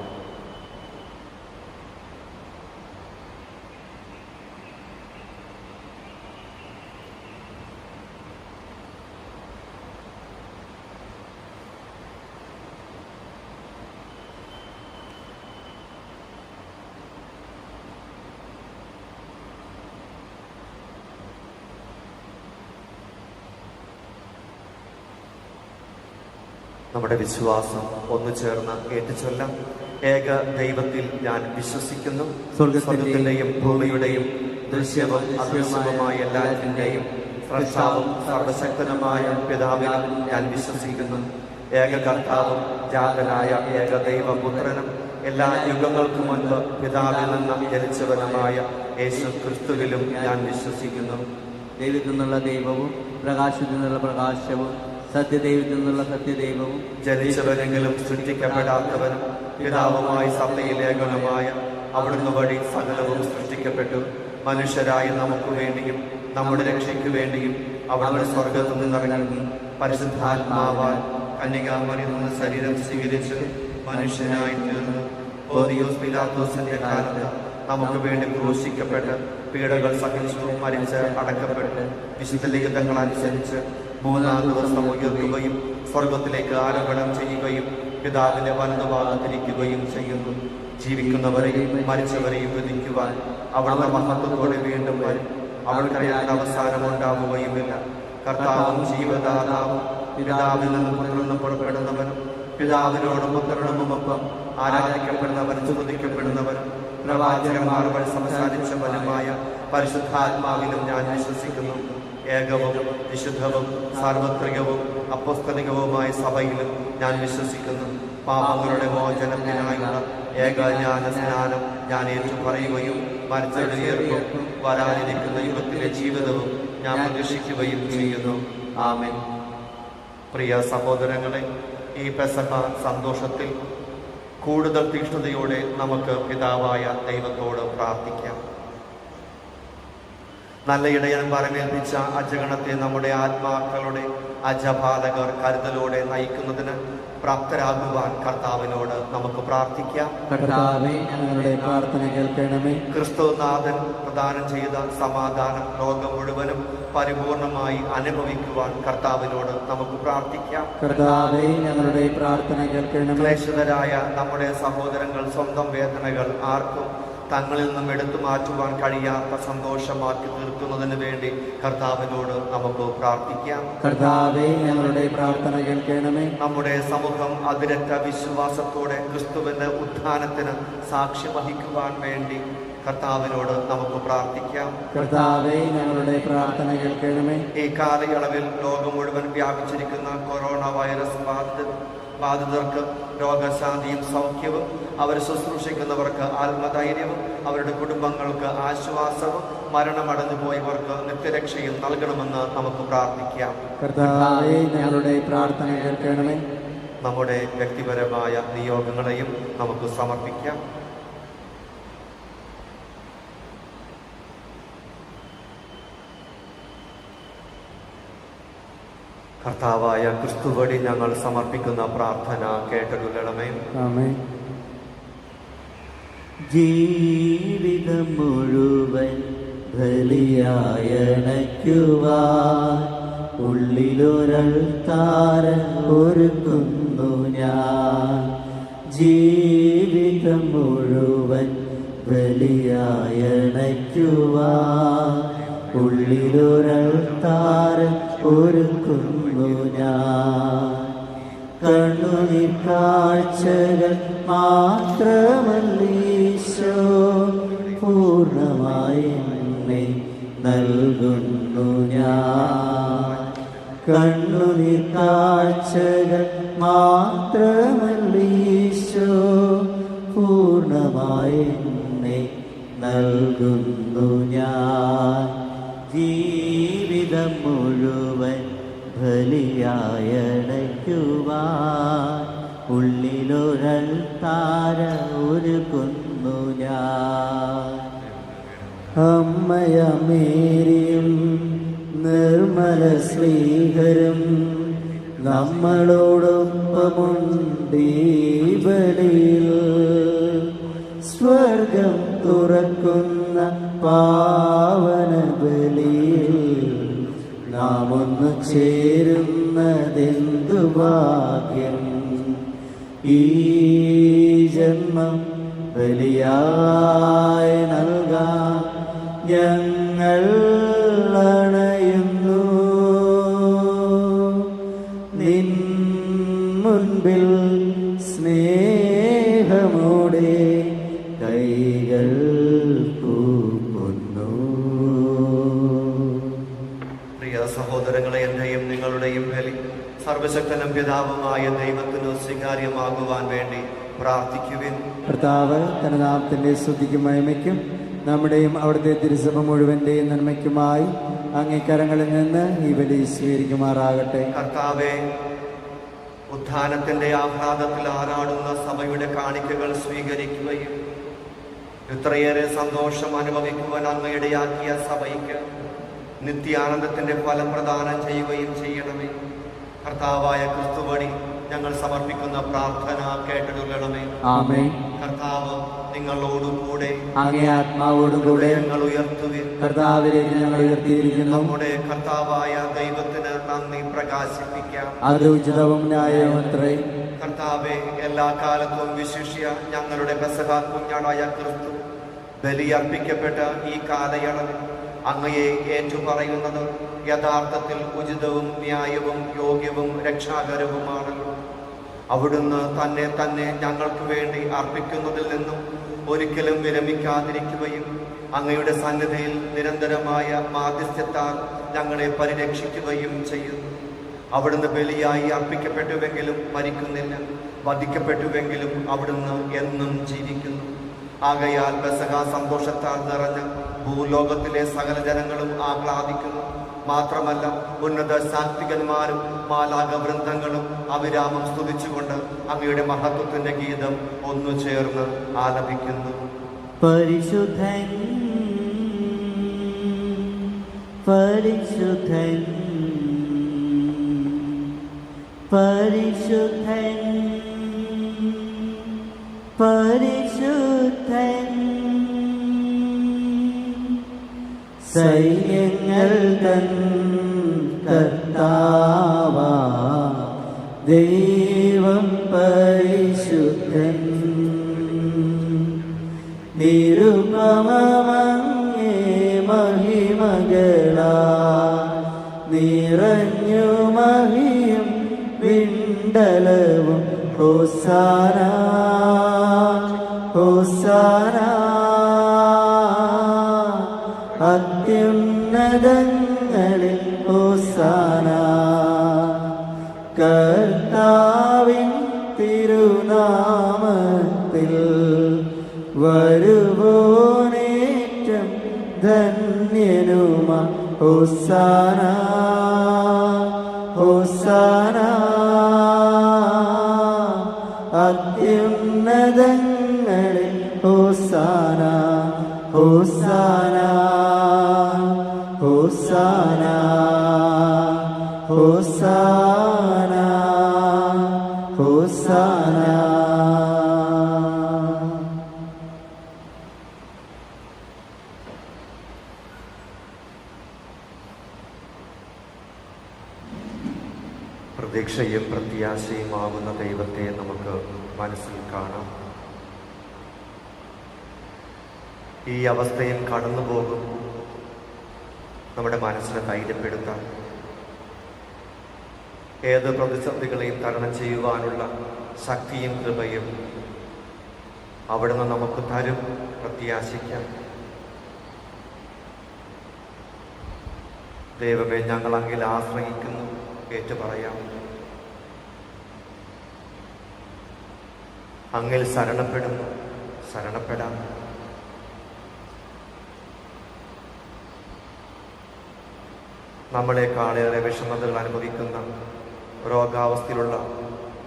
നമ്മുടെ വിശ്വാസം ഒന്നു ചേർന്ന് ഏറ്റുചൊല്ലാം. ഏക ദൈവത്തിൽ ഞാൻ വിശ്വസിക്കുന്നു. സ്വർഗത്തിന്റെയും ഭൂമിയുടെയും ദൃശ്യവും അദൃശ്യവുമായ എല്ലാറ്റിന്റെയും സ്രഷ്ടാവും സർവശക്തനുമായ പിതാവിലും ഞാൻ വിശ്വസിക്കുന്നു. ഏക കർത്താവും ജാതനായ ഏക ദൈവപുത്രനും എല്ലാ യുഗങ്ങൾക്കും മുൻപ് പിതാവിൽ നിന്ന് ജനിച്ചവനുമായ യേശു ക്രിസ്തുവിലും ഞാൻ വിശ്വസിക്കുന്നു. ദൈവത്തിൽ നിന്നുള്ള ദൈവവും പ്രകാശത്തിൽ നിന്നുള്ള പ്രകാശവും സത്യദൈവത്തിൽ നിന്നുള്ള സത്യദൈവവും ജനിച്ചവരെങ്കിലും സൃഷ്ടിക്കപ്പെടാത്തവനും പിതാവുമായി സത്തയിലെ ഗുണമായ അവിടുന്ന് വഴി സകലവും സൃഷ്ടിക്കപ്പെട്ടു. മനുഷ്യരായ നമുക്ക് വേണ്ടിയും നമ്മുടെ രക്ഷയ്ക്ക് വേണ്ടിയും അവിടുന്ന് സ്വർഗത്തിൽ നിന്നിറങ്ങി പരിശുദ്ധാത്മാവാൽ കന്യകാമറിയിൽ നിന്ന് ശരീരം സ്വീകരിച്ച് മനുഷ്യനായി തീർന്നു. പോന്തിയോസ് പിലാത്തോസിന്റെ കാലത്ത് നമുക്ക് വേണ്ടി ക്രൂശിക്കപ്പെട്ട് പീഡകൾ സഹിച്ചു മരിച്ച് അടക്കപ്പെട്ട് വിശുദ്ധ ലിഖിതങ്ങൾ അനുസരിച്ച് 3-ാം ദിവസം ഉയർത്തുകയും സ്വർഗത്തിലേക്ക് ആരോഹണം ചെയ്യുകയും പിതാവിന്റെ വലതുഭാഗത്തിരിക്കുകയും ചെയ്യുന്നു. ജീവിക്കുന്നവരെയും മരിച്ചവരെയും വിധിക്കുവാൻ അവിടുന്ന് മഹത്വത്തോടെ വീണ്ടും വരും. അവിടുത്തെ അവസാനമുണ്ടാവുകയുമില്ല. കർത്താവും ജീവദാതാവും പിതാവിൽ നിന്ന് പുത്രനും പുറപ്പെടുന്നവനും പിതാവിനോടും പുത്രനുമൊപ്പം ആരാധിക്കപ്പെടുന്നവനും സ്തുതിക്കപ്പെടുന്നവനും പ്രവാചകന്മാർ വഴി സംസാരിച്ചവനുമായ പരിശുദ്ധാത്മാവിലും ഞാൻ വിശ്വസിക്കുന്നു. ഏകവും വിശുദ്ധവും സാർവത്രികവും അപ്പോസ്തലികവുമായ സഭയിലും ഞാൻ വിശ്വസിക്കുന്നു. പാപങ്ങളുടെ മോചനത്തിനായുള്ള ഏകജ്ഞാന സ്നാനം ഞാൻ ഏറ്റുപറയുകയും മരിച്ചവരുടെ ഉയർപ്പും വരാനിരിക്കുന്ന യുഗത്തിലെ ജീവിതവും ഞാൻ പ്രതീക്ഷിക്കുകയും ചെയ്യുന്നു. ആമേൻ. പ്രിയ സഹോദരങ്ങളെ, ഈ പെസഹ സന്തോഷത്തിൽ കൂടുതൽ തീക്ഷ്ണതയോടെ നമുക്ക് പിതാവായ ദൈവത്തോട് പ്രാർത്ഥിക്കാം. നല്ല ഇടയൻ പരമേൽപ്പിച്ച അജഗണത്തെ നമ്മുടെ ആത്മാക്കളുടെ അജപാലകർ കരുതലോടെ നയിക്കുന്നതിന് പ്രാപ്തരാകുവാൻ കർത്താവിനോട് നമുക്ക് പ്രാർത്ഥിക്കാം. കർത്താവേ, ഞങ്ങളുടെ പ്രാർത്ഥന കേൾക്കണമേ. ക്രിസ്തുനാഥൻ പ്രദാനം ചെയ്ത സമാധാനം ലോകം മുഴുവനും പരിപൂർണമായി അനുഭവിക്കുവാൻ കർത്താവിനോട് നമുക്ക് പ്രാർത്ഥിക്കാം. കർത്താവേ, ഞങ്ങളുടെ പ്രാർത്ഥന കേൾക്കണമേ. ക്ലേശിതരായ നമ്മുടെ സഹോദരങ്ങൾ സ്വന്തം വേദനകൾ ആർക്കും തങ്ങളിൽ നിന്നും എടുത്തു മാറ്റുവാൻ കഴിയാത്ത സന്തോഷമാക്കി തീർക്കുന്നതിന് വേണ്ടി കർത്താവിനോട് നമുക്ക് പ്രാർത്ഥിക്കാം. കർത്താവേ, ഞങ്ങളുടെ പ്രാർത്ഥന കേൾക്കണമേ. നമ്മുടെ സമൂഹം അതിരറ്റ വിശ്വാസത്തോടെ ക്രിസ്തുവിന്റെ ഉത്ഥാനത്തിന് സാക്ഷ്യം വഹിക്കുവാൻ വേണ്ടി കർത്താവിനോട് നമുക്ക് പ്രാർത്ഥിക്കാം. കർത്താവേ, ഞങ്ങളുടെ പ്രാർത്ഥന കേൾക്കണമേ. ഈ കാലയളവിൽ ലോകം മുഴുവൻ വ്യാപിച്ചിരിക്കുന്ന കൊറോണ വൈറസ് ബാധിതർക്ക് രോഗശാന്തിയും സൗഖ്യവും, അവർ ശുശ്രൂഷിക്കുന്നവർക്ക് ആത്മധൈര്യവും, അവരുടെ കുടുംബങ്ങൾക്ക് ആശ്വാസവും, മരണമടഞ്ഞു പോയവർക്ക് നിത്യരക്ഷയും നൽകണമെന്ന് നമുക്ക് പ്രാർത്ഥിക്കാം. കർത്താവേ, ഞങ്ങളുടെ പ്രാർത്ഥന കേൾക്കണമേ. നമ്മുടെ വ്യക്തിപരമായ നിയോഗങ്ങളെയും നമുക്ക് സമർപ്പിക്കാം. കർത്താവായ ക്രിസ്തു വഴി ഞങ്ങൾ സമർപ്പിക്കുന്ന പ്രാർത്ഥന കേട്ടരുളണമേ. ആമേൻ. ജീവിതം മുഴുവൻ ബലിയായണയ്ക്കുവാൻ ഉള്ളിലൊരൾത്താരം ഒരുക്കുന്നു ഞാൻ. ജീവിതം മുഴുവൻ ബലിയായണയ്ക്കുവാൻ ഉള്ളിലൊരൾത്താരം ഒരുക്കുന്നു ഞാൻ. കണ്ണുനീർ കാഴ്ചകൾ മാത്രമല്ലീശോ പൂർണ്ണമായി എന്നെ നൽകുന്നു ഞാൻ. കണ്ണുനീർ കാഴ്ചകൾ മാത്രമല്ലീശോ പൂർണ്ണമായി എന്നെ നൽകുന്നു ഞാൻ. ജീവിതം മുഴുവൻ ബലിയായണയ്ക്കുവാൻ ഉള്ളിലൊരൾത്താര ഒരുക്കുന്നു ഞാൻ. അമ്മയമേരിയും നിർമ്മല ശ്രീകരും നമ്മളോടൊപ്പമുണ്ടീ ബലിയിൽ. സ്വർഗം തുറക്കുന്ന പാവന ബലിയിൽ നാം ഒന്ന് ചേരുന്നതെന്തു ഭാഗ്യം. ഈ ജന്മം ബലിയായി നൽകാൻ ഞങ്ങൾ അണയുന്നു. നിൻ മുൻപിൽ സ്നേഹമോടെ കൈകൾ കൂപ്പുന്നു. പ്രിയ സഹോദരങ്ങളെ, എന്റെയും നിങ്ങളുടെയും ബലി സർവശക്തനും പിതാവുമായ ദൈവത്തിന് സ്വീകാര്യമാകുവാൻ വേണ്ടി പ്രാർത്ഥിക്കുവിൻ. കർത്താവ് തന്റെ നാമത്തിന്റെ സ്തുതിക്കും മഹിമയ്ക്കും നമ്മുടെയും അവിടുത്തെ തിരുസഭ മുഴുവൻ്റെയും നന്മയ്ക്കുമായി അങ്ങേക്കരങ്ങളിൽ നിന്ന് ഈ ബലി സ്വീകരിക്കുമാറാകട്ടെ. കർത്താവേ, ഉത്ഥാനത്തിന്റെ ആഹ്ലാദത്തിൽ ആറാടുന്ന സഭയുടെ കാണിക്കകൾ സ്വീകരിക്കുകയും ഇത്രയേറെ സന്തോഷം അനുഭവിക്കുവാൻ അങ്ങയിടയാക്കിയ സഭയ്ക്ക് നിത്യാനന്ദത്തിന്റെ ഫലം പ്രദാനം ചെയ്യുകയും ചെയ്യണമേ. കർത്താവായ ക്രിസ്തു വഴി ഞങ്ങൾ സമർപ്പിക്കുന്ന പ്രാർത്ഥന കേട്ടിടണമേ. ആമേൻ. കർത്താവ് നിങ്ങളോടുകൂടെ അങ്ങേ ആത്മാവോടുകൂടെ ഞങ്ങൾ ഉയർത്തുവിൻ. കർത്താവിലേക്ക് ഞങ്ങൾ ഉയർത്തിയിരിക്കുന്നു. നമ്മുടെ കർത്താവായ ദൈവത്തിന് നന്ദി പ്രകാശിപ്പിക്കാം. അത് ഉചിതവും ന്യായവുമത്രേ. കർത്താവെ, എല്ലാ കാലത്തും വിശിഷ്യ ഞങ്ങളുടെ പെസഹ കുഞ്ഞാടായ ക്രിസ്തു ബലിയർപ്പിക്കപ്പെട്ട ഈ കാലയളവിൽ അങ്ങയെ ഏറ്റുപറയുന്നത് യഥാർത്ഥത്തിൽ ഉചിതവും ന്യായവും യോഗ്യവും രക്ഷാകരവുമാണല്ലോ. അവിടുന്ന് തന്നെ ഞങ്ങൾക്ക് വേണ്ടി അർപ്പിക്കുന്നതിൽ നിന്നും ഒരിക്കലും വിരമിക്കാതിരിക്കുകയും അങ്ങയുടെ സന്നിധിയിൽ നിരന്തരമായ മാധ്യസ്ഥ്യത്താൽ ഞങ്ങളെ പരിരക്ഷിക്കുകയും ചെയ്യുന്നു. അവിടുന്ന് ബലിയായി അർപ്പിക്കപ്പെട്ടുവെങ്കിലും മരിക്കുന്നില്ല, വധിക്കപ്പെട്ടുവെങ്കിലും അവിടുന്ന് എന്നും ജീവിക്കുന്നു. ആകയാൽ പെസഹ സന്തോഷത്താൽ നിറഞ്ഞ ഭൂലോകത്തിലെ സകല ജനങ്ങളും ആഹ്ലാദിക്കുന്നു. മാത്രമല്ല, ഉന്നത സാത്വികന്മാരും മാലാക വൃന്ദങ്ങളും അവിരാമം സ്തുതിച്ചുകൊണ്ട് അങ്ങയുടെ മഹത്വത്തിന്റെ ഗീതം ഒന്നു ചേർന്ന് ആലപിക്കുന്നു. പരിശുദ്ധൻ പരിശുദ്ധൻ പരിശുദ്ധൻ പരിശുദ്ധൻ സൈന്യങ്ങൾ തൻ കർത്താവാ ദൈവം പരിശുദ്ധൻ. നിരുപമമങ്ങേ മഹിമകളാ നിറഞ്ഞു മഹിയും വിണ്ടലവും ഹോസാന ഹോസാന. അത്യുന്നതങ്ങളിൽ ഹോസാന. കർത്താവിൻ തിരുനാമത്തിൽ വരുവോനേറ്റം ധന്യനുമ ഹോസാന ഹോസാന. അത്യുന്നതങ്ങളിൽ ഹോസാന ഹോസാന ഹോസാന ഹോസാന ഹോസാന. പ്രതീക്ഷയും പ്രത്യാശയുമാകുന്ന ദൈവത്തെ നമുക്ക് മനസ്സിൽ കാണാം. ഈ അവസ്ഥയും കടന്നു പോകും. നമ്മുടെ മനസ്സിനെ ധൈര്യപ്പെടുത്താം. ഏത് പ്രതിസന്ധികളെയും തരണം ചെയ്യുവാനുള്ള ശക്തിയും കൃപയും അവിടുന്ന് നമുക്ക് തരും. പ്രത്യാശിക്കാം. ദൈവമേ, ഞങ്ങൾ അങ്ങിൽ ആശ്രയിക്കുന്നു. ഏറ്റുപറയാം. അങ്ങിൽ ശരണപ്പെടുന്നു. ശരണപ്പെടാം. നമ്മളെക്കാളേറെ വിഷമതകൾ അനുഭവിക്കുന്ന രോഗാവസ്ഥയിലുള്ള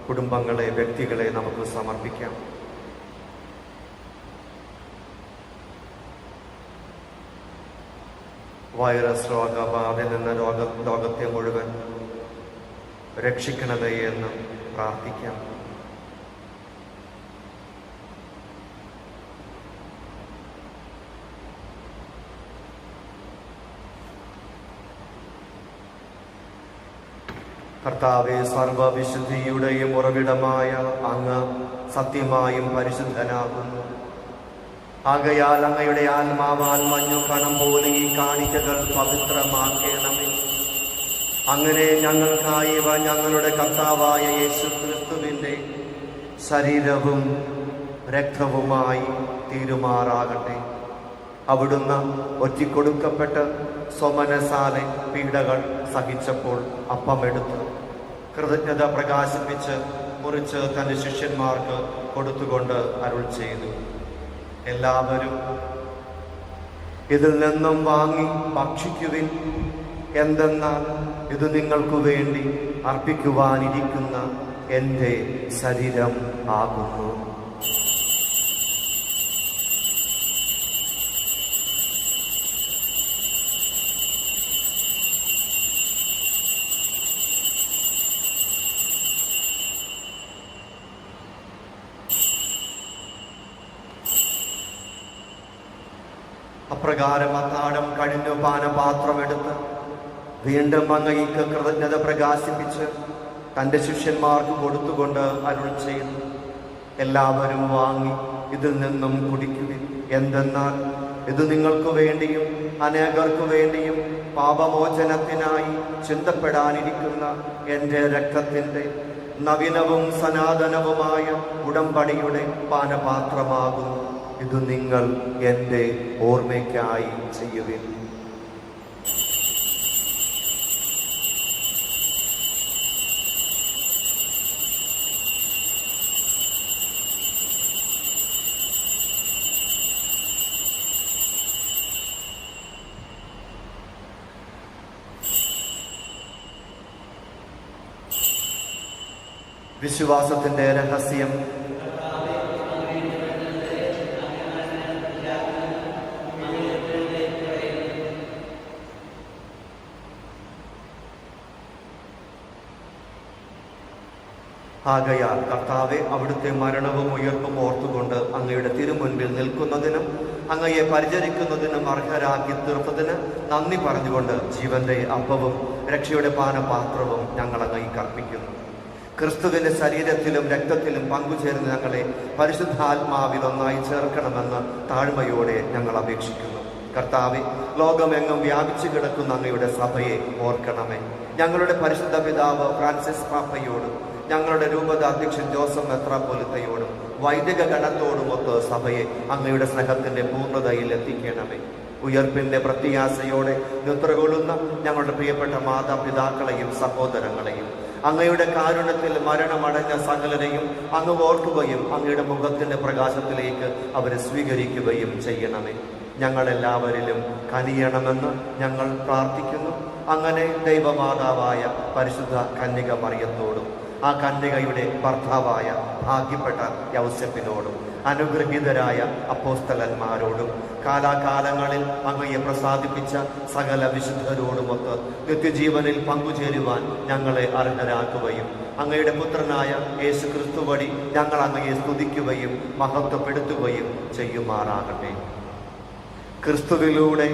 കുടുംബങ്ങളെ, വ്യക്തികളെ നമുക്ക് സമർപ്പിക്കാം. വൈറസ് രോഗബാധയിൽ നിന്ന് ലോകത്തെ മുഴുവൻ രക്ഷിക്കണമേ എന്ന് പ്രാർത്ഥിക്കാം. കർത്താവേ, സർവവിശുദ്ധിയുടെയും ഉറവിടമായ അങ്ങ് സത്യമായും പരിശുദ്ധനാകുന്നു. ആകയാൽ അങ്ങയുടെ ആത്മാവാൽ മഞ്ഞു കണം പോലെ ഈ കാണിക്കകൾ പവിത്രമാക്കണമേ. അങ്ങനെ ഞങ്ങൾക്കായി ഇവ ഞങ്ങളുടെ കർത്താവായ യേശു ക്രിസ്തുവിൻ്റെ ശരീരവും രക്തവുമായി തീരുമാറാകട്ടെ. അവിടുന്ന് ഒറ്റിക്കൊടുക്കപ്പെട്ട് സ്വമനസാലെ പീഡകൾ സഹിച്ചപ്പോൾ അപ്പമെടുത്ത് കൃതജ്ഞത പ്രകാശിപ്പിച്ച് മുറിച്ച് തൻ്റെ ശിഷ്യന്മാർക്ക് കൊടുത്തുകൊണ്ട് അരുൾ ചെയ്തു, എല്ലാവരും ഇതിൽ നിന്നും വാങ്ങി ഭക്ഷിക്കുവിൻ. എന്തെന്നാൽ ഇത് നിങ്ങൾക്കു വേണ്ടി അർപ്പിക്കുവാനിരിക്കുന്ന എൻ്റെ ശരീരം ആകുന്നു. അപ്രകാരം അത്താഴം കഴിഞ്ഞു പാനപാത്രമെടുത്ത് വീണ്ടും അങ്ങയ്ക്ക് കൃതജ്ഞത പ്രകാശിപ്പിച്ച് തൻ്റെ ശിഷ്യന്മാർക്ക് കൊടുത്തുകൊണ്ട് അരുൾ ചെയ്തു, എല്ലാവരും വാങ്ങി ഇതിൽ നിന്നും കുടിക്കുവിൻ. എന്തെന്നാൽ ഇത് നിങ്ങൾക്ക് വേണ്ടിയും അനേകർക്കു വേണ്ടിയും പാപമോചനത്തിനായി ചിന്തപ്പെടാനിരിക്കുന്ന എൻ്റെ രക്തത്തിൻ്റെ നവീനവും സനാതനവുമായ ഉടമ്പടിയുടെ പാനപാത്രമാകുന്നു. ഇത് നിങ്ങൾ എൻ്റെ ഓർമ്മയ്ക്കായി ചെയ്യുവിൻ. വിശ്വാസത്തിന്റെ രഹസ്യം. ആകയാൽ കർത്താവെ, അവിടുത്തെ മരണവും ഉയർപ്പും ഓർത്തുകൊണ്ട് അങ്ങയുടെ തിരുമുൻപിൽ നിൽക്കുന്നതിനും അങ്ങയെ പരിചരിക്കുന്നതിനും അർഹരാക്കി തീർത്തതിന് നന്ദി പറഞ്ഞുകൊണ്ട് ജീവന്റെ അപ്പവും രക്ഷയുടെ പാനപാത്രവും ഞങ്ങൾ അങ്ങേക്ക് അർപ്പിക്കുന്നു. ക്രിസ്തുവിന്റെ ശരീരത്തിലും രക്തത്തിലും പങ്കുചേർന്ന് ഞങ്ങളെ പരിശുദ്ധാത്മാവിൽ ഒന്നായി ചേർക്കണമെന്ന് താഴ്മയോടെ ഞങ്ങൾ അപേക്ഷിക്കുന്നു. കർത്താവെ, ലോകമെങ്ങും വ്യാപിച്ചു കിടക്കുന്ന അങ്ങയുടെ സഭയെ ഓർക്കണമേ. ഞങ്ങളുടെ പരിശുദ്ധ പിതാവ് ഫ്രാൻസിസ് പാപ്പയോടും ഞങ്ങളുടെ രൂപത അധ്യക്ഷൻ ജോസഫ് മെത്രാപ്പോലിത്തയോടും വൈദിക ഗണത്തോടുമൊത്ത് സഭയെ അങ്ങയുടെ സ്നേഹത്തിന്റെ പൂർണ്ണതയിൽ എത്തിക്കണമേ. ഉയർപ്പിന്റെ പ്രത്യാശയോടെ നിദ്രകൊള്ളുന്ന ഞങ്ങളുടെ പ്രിയപ്പെട്ട മാതാപിതാക്കളെയും സഹോദരങ്ങളെയും അങ്ങയുടെ കാരുണ്യത്തിൽ മരണമടഞ്ഞ സകലരെയും അങ്ങ് ഓർക്കുകയും അങ്ങയുടെ മുഖത്തിന്റെ പ്രകാശത്തിലേക്ക് അവരെ സ്വീകരിക്കുകയും ചെയ്യണമേ. ഞങ്ങളെല്ലാവരിലും കനിയണമെന്ന് ഞങ്ങൾ പ്രാർത്ഥിക്കുന്നു. അങ്ങനെ ദൈവമാതാവായ പരിശുദ്ധ കന്യക മറിയത്തോടും ആ കന്യകയുടെ ഭർത്താവായ ഭാഗ്യപ്പെട്ട യൗസേപ്പിനോടും അനുഗ്രഹീതരായ അപ്പോസ്തലന്മാരോടും കാലാകാലങ്ങളിൽ അങ്ങയെ പ്രസാദിപ്പിച്ച സകല വിശുദ്ധരോടുമൊത്ത് നിത്യജീവനിൽ പങ്കുചേരുവാൻ ഞങ്ങളെ അർഹരാക്കുകയും അങ്ങയുടെ പുത്രനായ യേശു ക്രിസ്തു വഴി ഞങ്ങൾ അങ്ങയെ സ്തുതിക്കുകയും മഹത്വപ്പെടുത്തുകയും ചെയ്യുമാറാകട്ടെ. ക്രിസ്തുവിലൂടെ,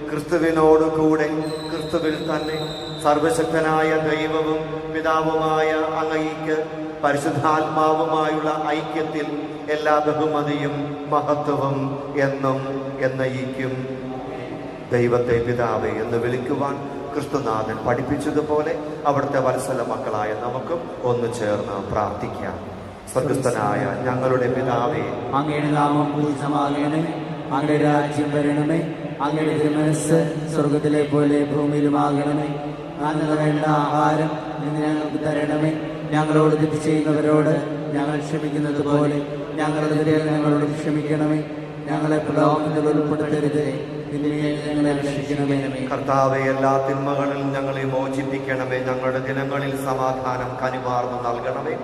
ക്രിസ്തുവിനോടുകൂടെ, ക്രിസ്തുവിൽ തന്നെ സർവശക്തനായ ദൈവവും പിതാവുമായ അങ്ങയ്ക്ക് പരിശുദ്ധാത്മാവുമായുള്ള ഐക്യത്തിൽ എല്ലാ ബഹുമതിയും മഹത്വവും എന്നും എന്നയിക്കും. ദൈവത്തെ പിതാവേ എന്ന് വിളിക്കുവാൻ ക്രിസ്തുനാഥൻ പഠിപ്പിച്ചതുപോലെ അവിടുത്തെ വത്സല മക്കളായ നമുക്കും ഒന്ന് ചേർന്ന് പ്രാർത്ഥിക്കാം. സ്വർഗസ്ഥനായ ഞങ്ങളുടെ പിതാവേ, അങ്ങയുടെ നാമം പൂജിതമാകണമേ. അങ്ങയുടെ രാജ്യം വരണമേ. അങ്ങയുടെ തിരുമനസ്സ് സ്വർഗത്തിലെ പോലെ ഭൂമിയിലുമാകണമേ. അന്ന് വേണ്ട ആഹാരം ഇന്ന് ഞങ്ങൾക്ക് തരണമേ. ഞങ്ങളോട് തെറ്റ് ചെയ്യുന്നവരോട് ഞങ്ങൾ ക്ഷമിക്കുന്നത് പോലെ ഞങ്ങളുടെ തെറ്റുകൾ ഞങ്ങളോട് ക്ഷമിക്കണമേ. ഞങ്ങളെ പ്രലോഭനത്തിൽ ഉൾപ്പെടുത്തരുത്, ഞങ്ങളെ രക്ഷിക്കണമേ. കർത്താവെ, എല്ലാ തിന്മകളിൽ ഞങ്ങളെ മോചിപ്പിക്കണമേ. ഞങ്ങളുടെ ദിനങ്ങളിൽ സമാധാനം കനിവാർന്ന് നൽകണമേ.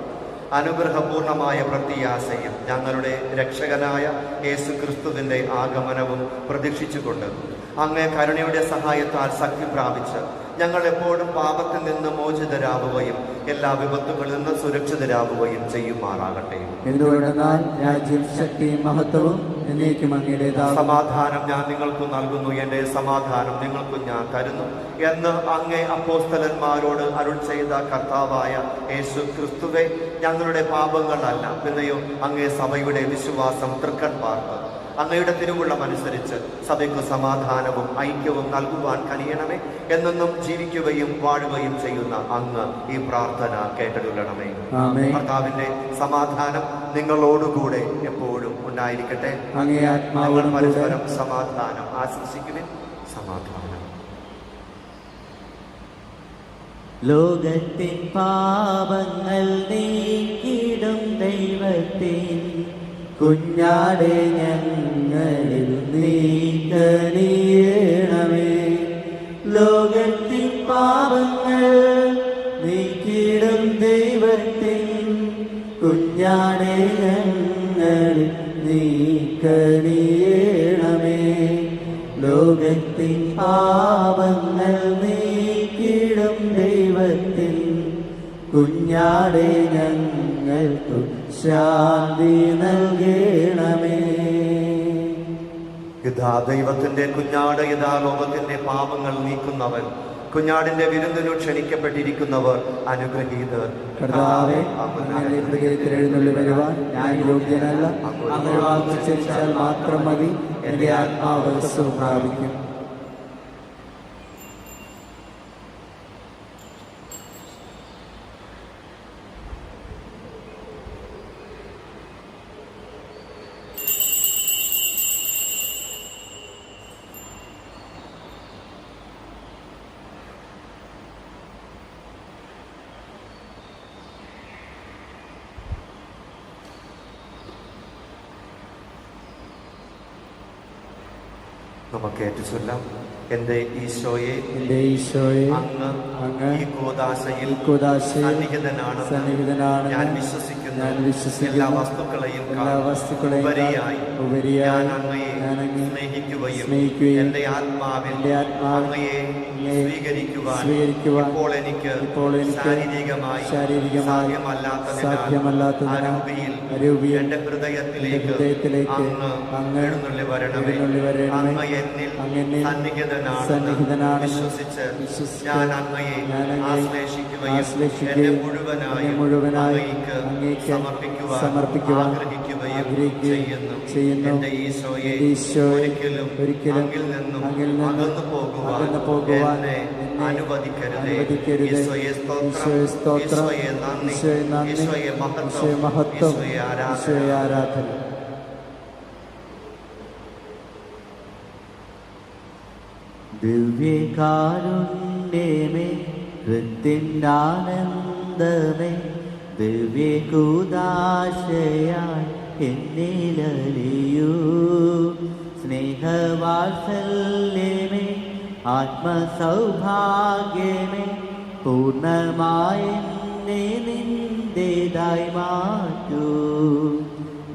അനുഗ്രഹപൂർണമായ പ്രത്യാശയും ഞങ്ങളുടെ രക്ഷകനായ യേശു ക്രിസ്തുവിന്റെ ആഗമനവും പ്രതീക്ഷിച്ചുകൊണ്ട് അങ്ങേ കരുണയുടെ സഹായത്താൽ ശക്തി പ്രാപിച്ച് ഞങ്ങൾ എപ്പോഴും പാപത്തിൽ നിന്ന് മോചിതരാവുകയും എല്ലാ വിപത്തുകളിൽ നിന്ന് സുരക്ഷിതരാവുകയും ചെയ്യുമാറാകട്ടെ. എന്തുകൊണ്ടെന്നാൽ രാജ്യം, ശക്തിയും മഹത്വവും എന്നേക്കും അങ്ങയുടേതാകുന്നു. സമാധാനം ഞാൻ നിങ്ങൾക്ക് നൽകുന്നു, എൻ്റെ സമാധാനം നിങ്ങൾക്ക് ഞാൻ തരുന്നു എന്ന് അങ്ങേ അപ്പോസ്തലന്മാരോട് അരുൾ ചെയ്ത കർത്താവായ യേശു ക്രിസ്തുവേ, ഞങ്ങളുടെ പാപങ്ങളല്ല പിന്നെയോ അങ്ങേ സഭയുടെ വിശ്വാസം തൃക്കൺ പാർത്ത് അങ്ങയുടെ തിരുവുള്ളമനുസരിച്ച് സഭയ്ക്ക് സമാധാനവും ഐക്യവും നൽകുവാൻ കഴിയണമേ. എന്നെന്നും ജീവിക്കുകയും വാഴുകയും ചെയ്യുന്ന അങ്ങ് ഈ പ്രാർത്ഥന കേട്ടരുളണമേ. കർത്താവിന്റെ സമാധാനം നിങ്ങളോടുകൂടെ എപ്പോഴും ഉണ്ടായിരിക്കട്ടെ. ഞങ്ങൾ പരസ്പരം സമാധാനം ആശംസിക്കുവിൻ. സമാധാനം. ലോകത്തിൻ പാപങ്ങൾ നീക്കിടും ദൈവത്തിൻ കുഞ്ഞാടെ ഞങ്ങൾ ഞങ്ങളിൽ നീ കനിയണമേ. ലോകത്തിൻ പാപങ്ങൾ നീക്കിടും ദൈവത്തിൻ കുഞ്ഞാടെ ഞങ്ങളിൽ നീ കനിയണമേ. ലോകത്തിൻ പാപങ്ങൾ നീക്കിടും ദൈവത്തിൻ കുഞ്ഞാടെ ഞങ്ങൾക്കു ശാന്തി നൽകണമേ. ഇതാ ദൈവത്തിന്റെ കുഞ്ഞാട്, ഇതാ ലോകത്തിന്റെ പാപങ്ങൾ നീക്കുന്നവൻ. കുഞ്ഞാടിന്റെ വിരുന്നിനു ക്ഷണിക്കപ്പെട്ടിരിക്കുന്നവർ അനുഗ്രഹീതർ. കർത്താവേ, അങ്ങയുടെ ഹൃദയത്തിൽ എഴുന്നള്ളി വരുവാൻ ഞാൻ യോഗ്യനല്ല. അങ്ങയുടെ വാക്കുച്ചരിച്ചാൽ മാത്രം മതി, എന്റെ ആത്മാവ് സുഖം പ്രാപിക്കും. നമുക്ക് ഏറ്റുചൊല്ലാം. എൻ്റെ ഈശോയെ, എന്റെ ഈശോയെ, അങ്ങ് അങ്ങ് ഈ കൂദാശയിൽ സന്നിഹിതനാണ്. ഞാൻ വിശ്വസിക്കുന്നു. ഞാൻ വിശ്വസിക്കുന്നു. എല്ലാ വസ്തുക്കളെയും ഉപരിയായി ഞാൻ അങ്ങയെ സ്നേഹിക്കുകയും എൻ്റെ ആത്മാവിൽ അങ്ങയെ സ്വീകരിക്കുവാൻ ഇപ്പോൾ എനിക്ക് ശാരീരികമായി സാധ്യമല്ലാത്തതിനാൽ അരൂപിയിൽ എൻ്റെ ഹൃദയത്തിലേക്ക് അങ്ങ് എഴുന്നള്ളി വരണമേ. അങ്ങ് എന്നിൽ സന്നിഹിതനാണ് വിശ്വസിച്ച് ഞാൻ അങ്ങയെ ആശ്ലേഷിക്കുകയും എന്നെ മുഴുവനായി അങ്ങേക്ക് സമർപ്പിക്കുവാൻ ആഗ്രഹിക്കുകയും ചെയ്യുന്നു. എൻ്റെ ഈശോയെ, ഒരിക്കലും അങ്ങിൽ നിന്നും അകന്നു പോകുവാൻ എന്നെ അനുവദിക്കരുതേ. ഈശോയെ സ്തോത്രം, ഈശോയെ നന്ദി, ഈശോയെ മഹത്വം, ഈശോയെ ആരാധന. ദിവ്യകാരുണ്യമേ, ഹൃത്തിനാനന്ദമേ, ദിവ്യകൂദാശയായി എന്നിലലിയൂ. സ്നേഹവാത്സല്യമേ, ആത്മസൗഭാഗ്യമേ, പൂർണ്ണമായെന്നെ നിന്റേതായി മാറ്റൂ.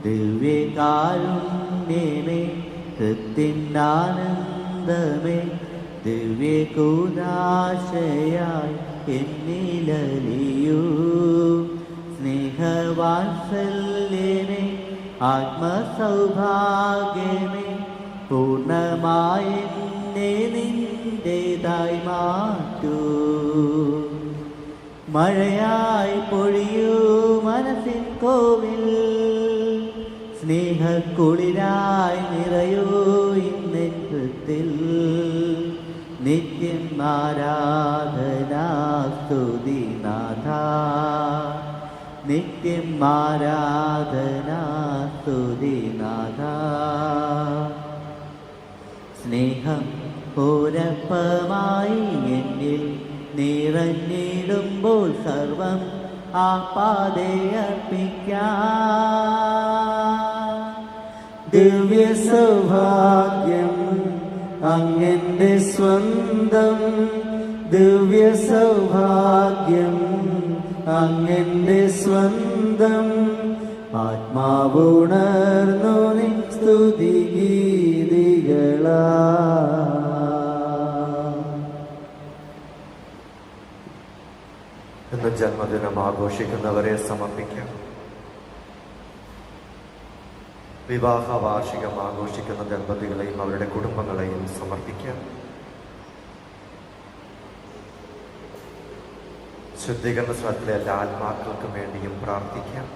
ദിവ്യകാരുണ്യമേ, ഹൃത്തിനാനന്ദമേ, ദിവ്യകൂദാശയായി എന്നിലലിയൂ. സ്നേഹവാത്സല്യമേ, ആത്മസൗഭാഗ്യമേ, പൂർണ്ണമായെന്നെ നിന്റേതായി മാറ്റൂ. മഴയായി പൊഴിയൂ മനസ്സിൻ കോവിൽ, സ്നേഹക്കുളിരായി നിറയൂ ഇന്നെൻ ഹൃത്തിൽ. നിത്യം ആരാധനാ സ്തുതി നാഥ, നിത്യം ആരാധനാ സ്തുതി നാഥ. സ്നേഹം പൂരപ്പമായി എന്നിൽ നിറഞ്ഞിടുമ്പോൾ സർവം ആപാദയർപ്പിക്കാം. ദിവ്യ സൗഭാഗ്യം അങ്ങെന്റെ സ്വന്തം, ദിവ്യ സൗഭാഗ്യം അങ്ങെന്റെ സ്വന്തം. ആത്മാവുണർന്നു നിൻ സ്തുതി ഗീതികളാ. ഇന്ന് ജന്മദിനം ആഘോഷിക്കുന്നവരെ സമർപ്പിക്കാം. വിവാഹ വാർഷികം ആഘോഷിക്കുന്ന ദമ്പതികളെയും അവരുടെ കുടുംബങ്ങളെയും സമർപ്പിക്കാം. ശുദ്ധീകരണ സ്ഥലത്തിലെ എല്ലാ ആത്മാക്കൾക്കും വേണ്ടിയും പ്രാർത്ഥിക്കാം.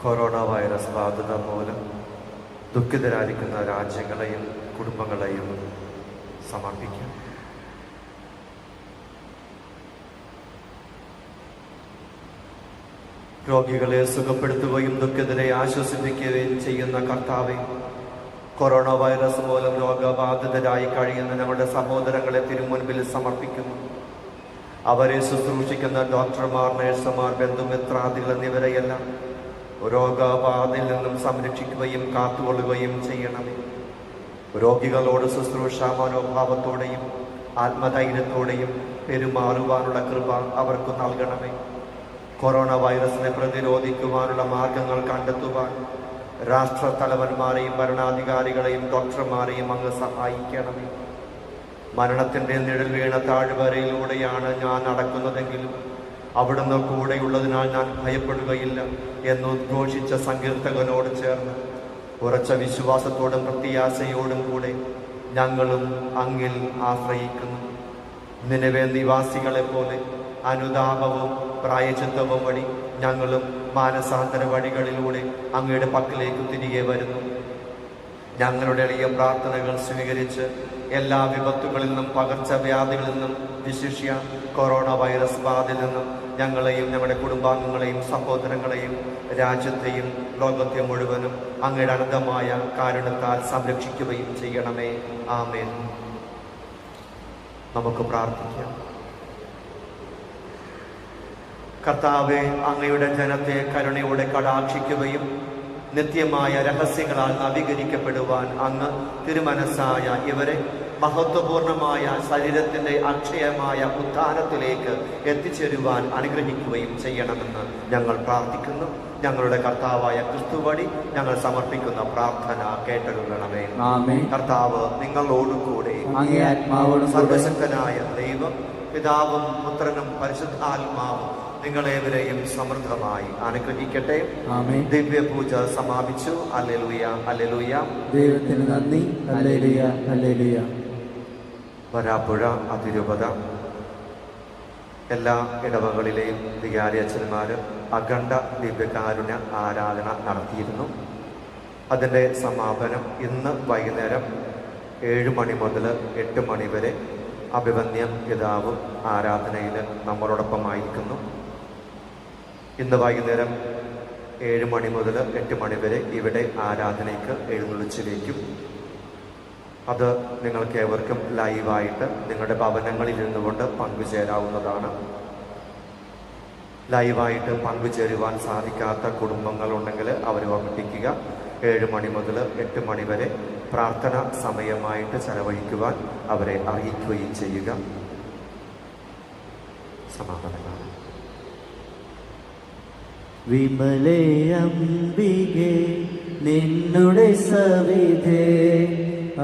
കൊറോണ വൈറസ് ബാധിത മൂലം ദുഃഖിതരായിരിക്കുന്ന രാജ്യങ്ങളെയും കുടുംബങ്ങളെയും സമർപ്പിക്കാം. രോഗികളെ സുഖപ്പെടുത്തുകയും ദുഃഖിതരെ ആശ്വസിപ്പിക്കുകയും ചെയ്യുന്ന കർത്താവേ, കൊറോണ വൈറസ് മൂലം രോഗബാധിതരായി കഴിയുന്ന ഞങ്ങളുടെ സഹോദരങ്ങളെ തിരുമുൻപിൽ സമർപ്പിക്കുന്നു. അവരെ ശുശ്രൂഷിക്കുന്ന ഡോക്ടർമാർ, നഴ്സുമാർ, ബന്ധുമിത്രാദികൾ എന്നിവരെയെല്ലാം രോഗബാധയിൽ നിന്നും സംരക്ഷിക്കുകയും കാത്തുകൊള്ളുകയും ചെയ്യണമേ. രോഗികളോട് ശുശ്രൂഷ മനോഭാവത്തോടെയും ആത്മധൈര്യത്തോടെയും പെരുമാറുവാനുള്ള കൃപ അവർക്ക് നൽകണമേ. കൊറോണ വൈറസിനെ പ്രതിരോധിക്കുവാനുള്ള മാർഗങ്ങൾ കണ്ടെത്തുവാൻ രാഷ്ട്രത്തലവന്മാരെയും ഭരണാധികാരികളെയും ഡോക്ടർമാരെയും അങ്ങ് സഹായിക്കണമേ. മരണത്തിൻ്റെ നിഴൽ വീണ താഴ്വരയിലൂടെയാണ് ഞാൻ നടക്കുന്നതെങ്കിലും അവിടുന്ന് കൂടെയുള്ളതിനാൽ ഞാൻ ഭയപ്പെടുകയില്ല എന്ന് ഉദ്ഘോഷിച്ച സങ്കീർത്തകനോട് ചേർന്ന് ഉറച്ച വിശ്വാസത്തോടും പ്രത്യാശയോടും കൂടെ ഞങ്ങളും അങ്ങിൽ ആശ്രയിക്കുന്നു. നിനവേ നിവാസികളെ പോലെ അനുതാപവും പ്രായച്ചിത്തവും വഴി ഞങ്ങളും മാനസാന്തര വഴികളിലൂടെ അങ്ങയുടെ പക്കലേക്ക് തിരികെ വരുന്നു. ഞങ്ങളുടെ എളിയ പ്രാർത്ഥനകൾ സ്വീകരിച്ച് എല്ലാ വിപത്തുകളിൽ നിന്നും പകർച്ചവ്യാധികളിൽ നിന്നും വിശിഷ്യ കൊറോണ വൈറസ് ബാധയിൽ നിന്നും ഞങ്ങളെയും ഞങ്ങളുടെ കുടുംബാംഗങ്ങളെയും സഹോദരങ്ങളെയും രാജ്യത്തെയും ലോകത്തെ മുഴുവനും അങ്ങയുടെ അനന്തമായ കാരുണ്യത്താൽ സംരക്ഷിക്കുകയും ചെയ്യണമേ. ആമേൻ. നമുക്ക് പ്രാർത്ഥിക്കാം. കർത്താവേ, അങ്ങയുടെ ജനത്തെ കരുണയോടെ കടാക്ഷിക്കുകയും നിത്യമായ രഹസ്യങ്ങളാൽ നവീകരിക്കപ്പെടുവാൻ അങ്ങ് തിരുമനസ്സായ ഇവരെ മഹത്വപൂർണമായ ശരീരത്തിൻ്റെ അക്ഷയമായ ഉത്ഥാനത്തിലേക്ക് എത്തിച്ചേരുവാൻ അനുഗ്രഹിക്കുകയും ചെയ്യണമെന്ന് ഞങ്ങൾ പ്രാർത്ഥിക്കുന്നു. ഞങ്ങളുടെ കർത്താവായ ക്രിസ്തു വഴി ഞങ്ങൾ സമർപ്പിക്കുന്ന പ്രാർത്ഥന കേട്ടരുളണമേ. കർത്താവ് നിങ്ങളോടുകൂടെ, സർവശക്തനായ ദൈവം പിതാവും പുത്രനും പരിശുദ്ധാത്മാവും നിങ്ങളേവരെയും സമൃദ്ധമായി അനുഗ്രഹിക്കട്ടെ. ദിവ്യപൂജ സമാപിച്ചു. Hallelujah, hallelujah. ദൈവത്തിന് നന്ദി. Hallelujah, hallelujah. വരാപ്പുഴ അതിരൂപത എല്ലാ ഇടവകളിലെയും വികാരി അച്ഛന്മാർ അഖണ്ഡ ദിവ്യകാരുണ്യ ആരാധന നടത്തിയിരുന്നു. അതിൻ്റെ സമാപനം ഇന്ന് വൈകുന്നേരം 7 മണി മുതൽ 8 മണി വരെ അഭിവന്യം പിതാവും ആരാധനയിൽ നമ്മളോടൊപ്പമായിരിക്കുന്നു. ഇന്ന് വൈകുന്നേരം 7 മണി മുതൽ 8 മണി വരെ ഇവിടെ ആരാധനയ്ക്ക് എഴുന്നള്ളിച്ചു വയ്ക്കും. അത് നിങ്ങൾക്ക് ഏവർക്കും ലൈവായിട്ട് നിങ്ങളുടെ ഭവനങ്ങളിൽ ഇരുന്നുകൊണ്ട് പങ്കുചേരാവുന്നതാണ്. ലൈവായിട്ട് പങ്കുചേരുവാൻ സാധിക്കാത്ത കുടുംബങ്ങളുണ്ടെങ്കിൽ അവരെ ഓർമ്മിപ്പിക്കുക. 7 മണി മുതൽ 8 മണി വരെ പ്രാർത്ഥന സമയമായിട്ട് ചെലവഴിക്കുവാൻ അവരെ അറിയിക്കുകയും ചെയ്യുക. സമാധാനം. വിമലേ അംബികേ നിന്നുടെ സവിധേ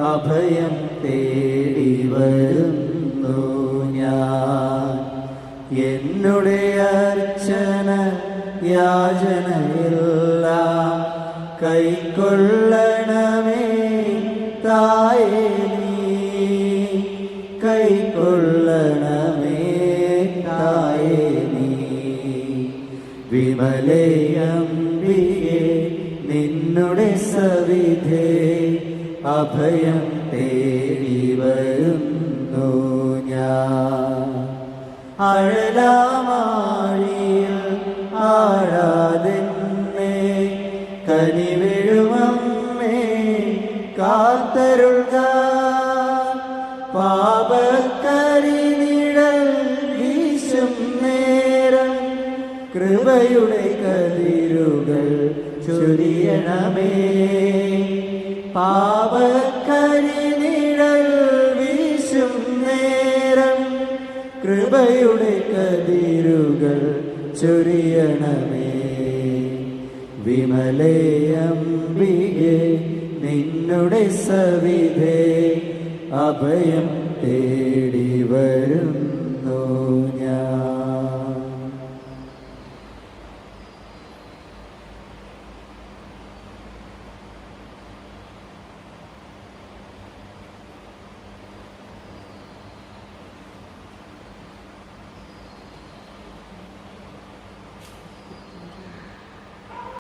അഭയം തേടി വരുന്നു ഞാൻ. എന്നുടെ അർച്ചന യാചനയെല്ലാം കൈക്കൊള്ളണമേ തായേ നീ, കൈക്കൊള്ളണമേ തായേ നീ. വിമലേ അംബികേ നിന്നുടെ സവിധേ അഭയം തേടി വരുന്നു ഞാൻ. അഴലാമാഴിയിൽ ആഴാതെന്നെ കനിവിഴുമമ്മേ കാത്തരുൾക. പാപക്കരിനിഴൽ വീശും നേരം കൃപയുടെ കതിരുകൾ ചൊരിയണമേ. പാപക്കരിനിഴൽ വീശും നേരം കൃപയുടെ കതിരുകൾ ചൊരിയണമേ. വിമലേ അംബികേ നിന്നുടെ സവിധേ അഭയം തേടി വരുന്നു ഞാൻ.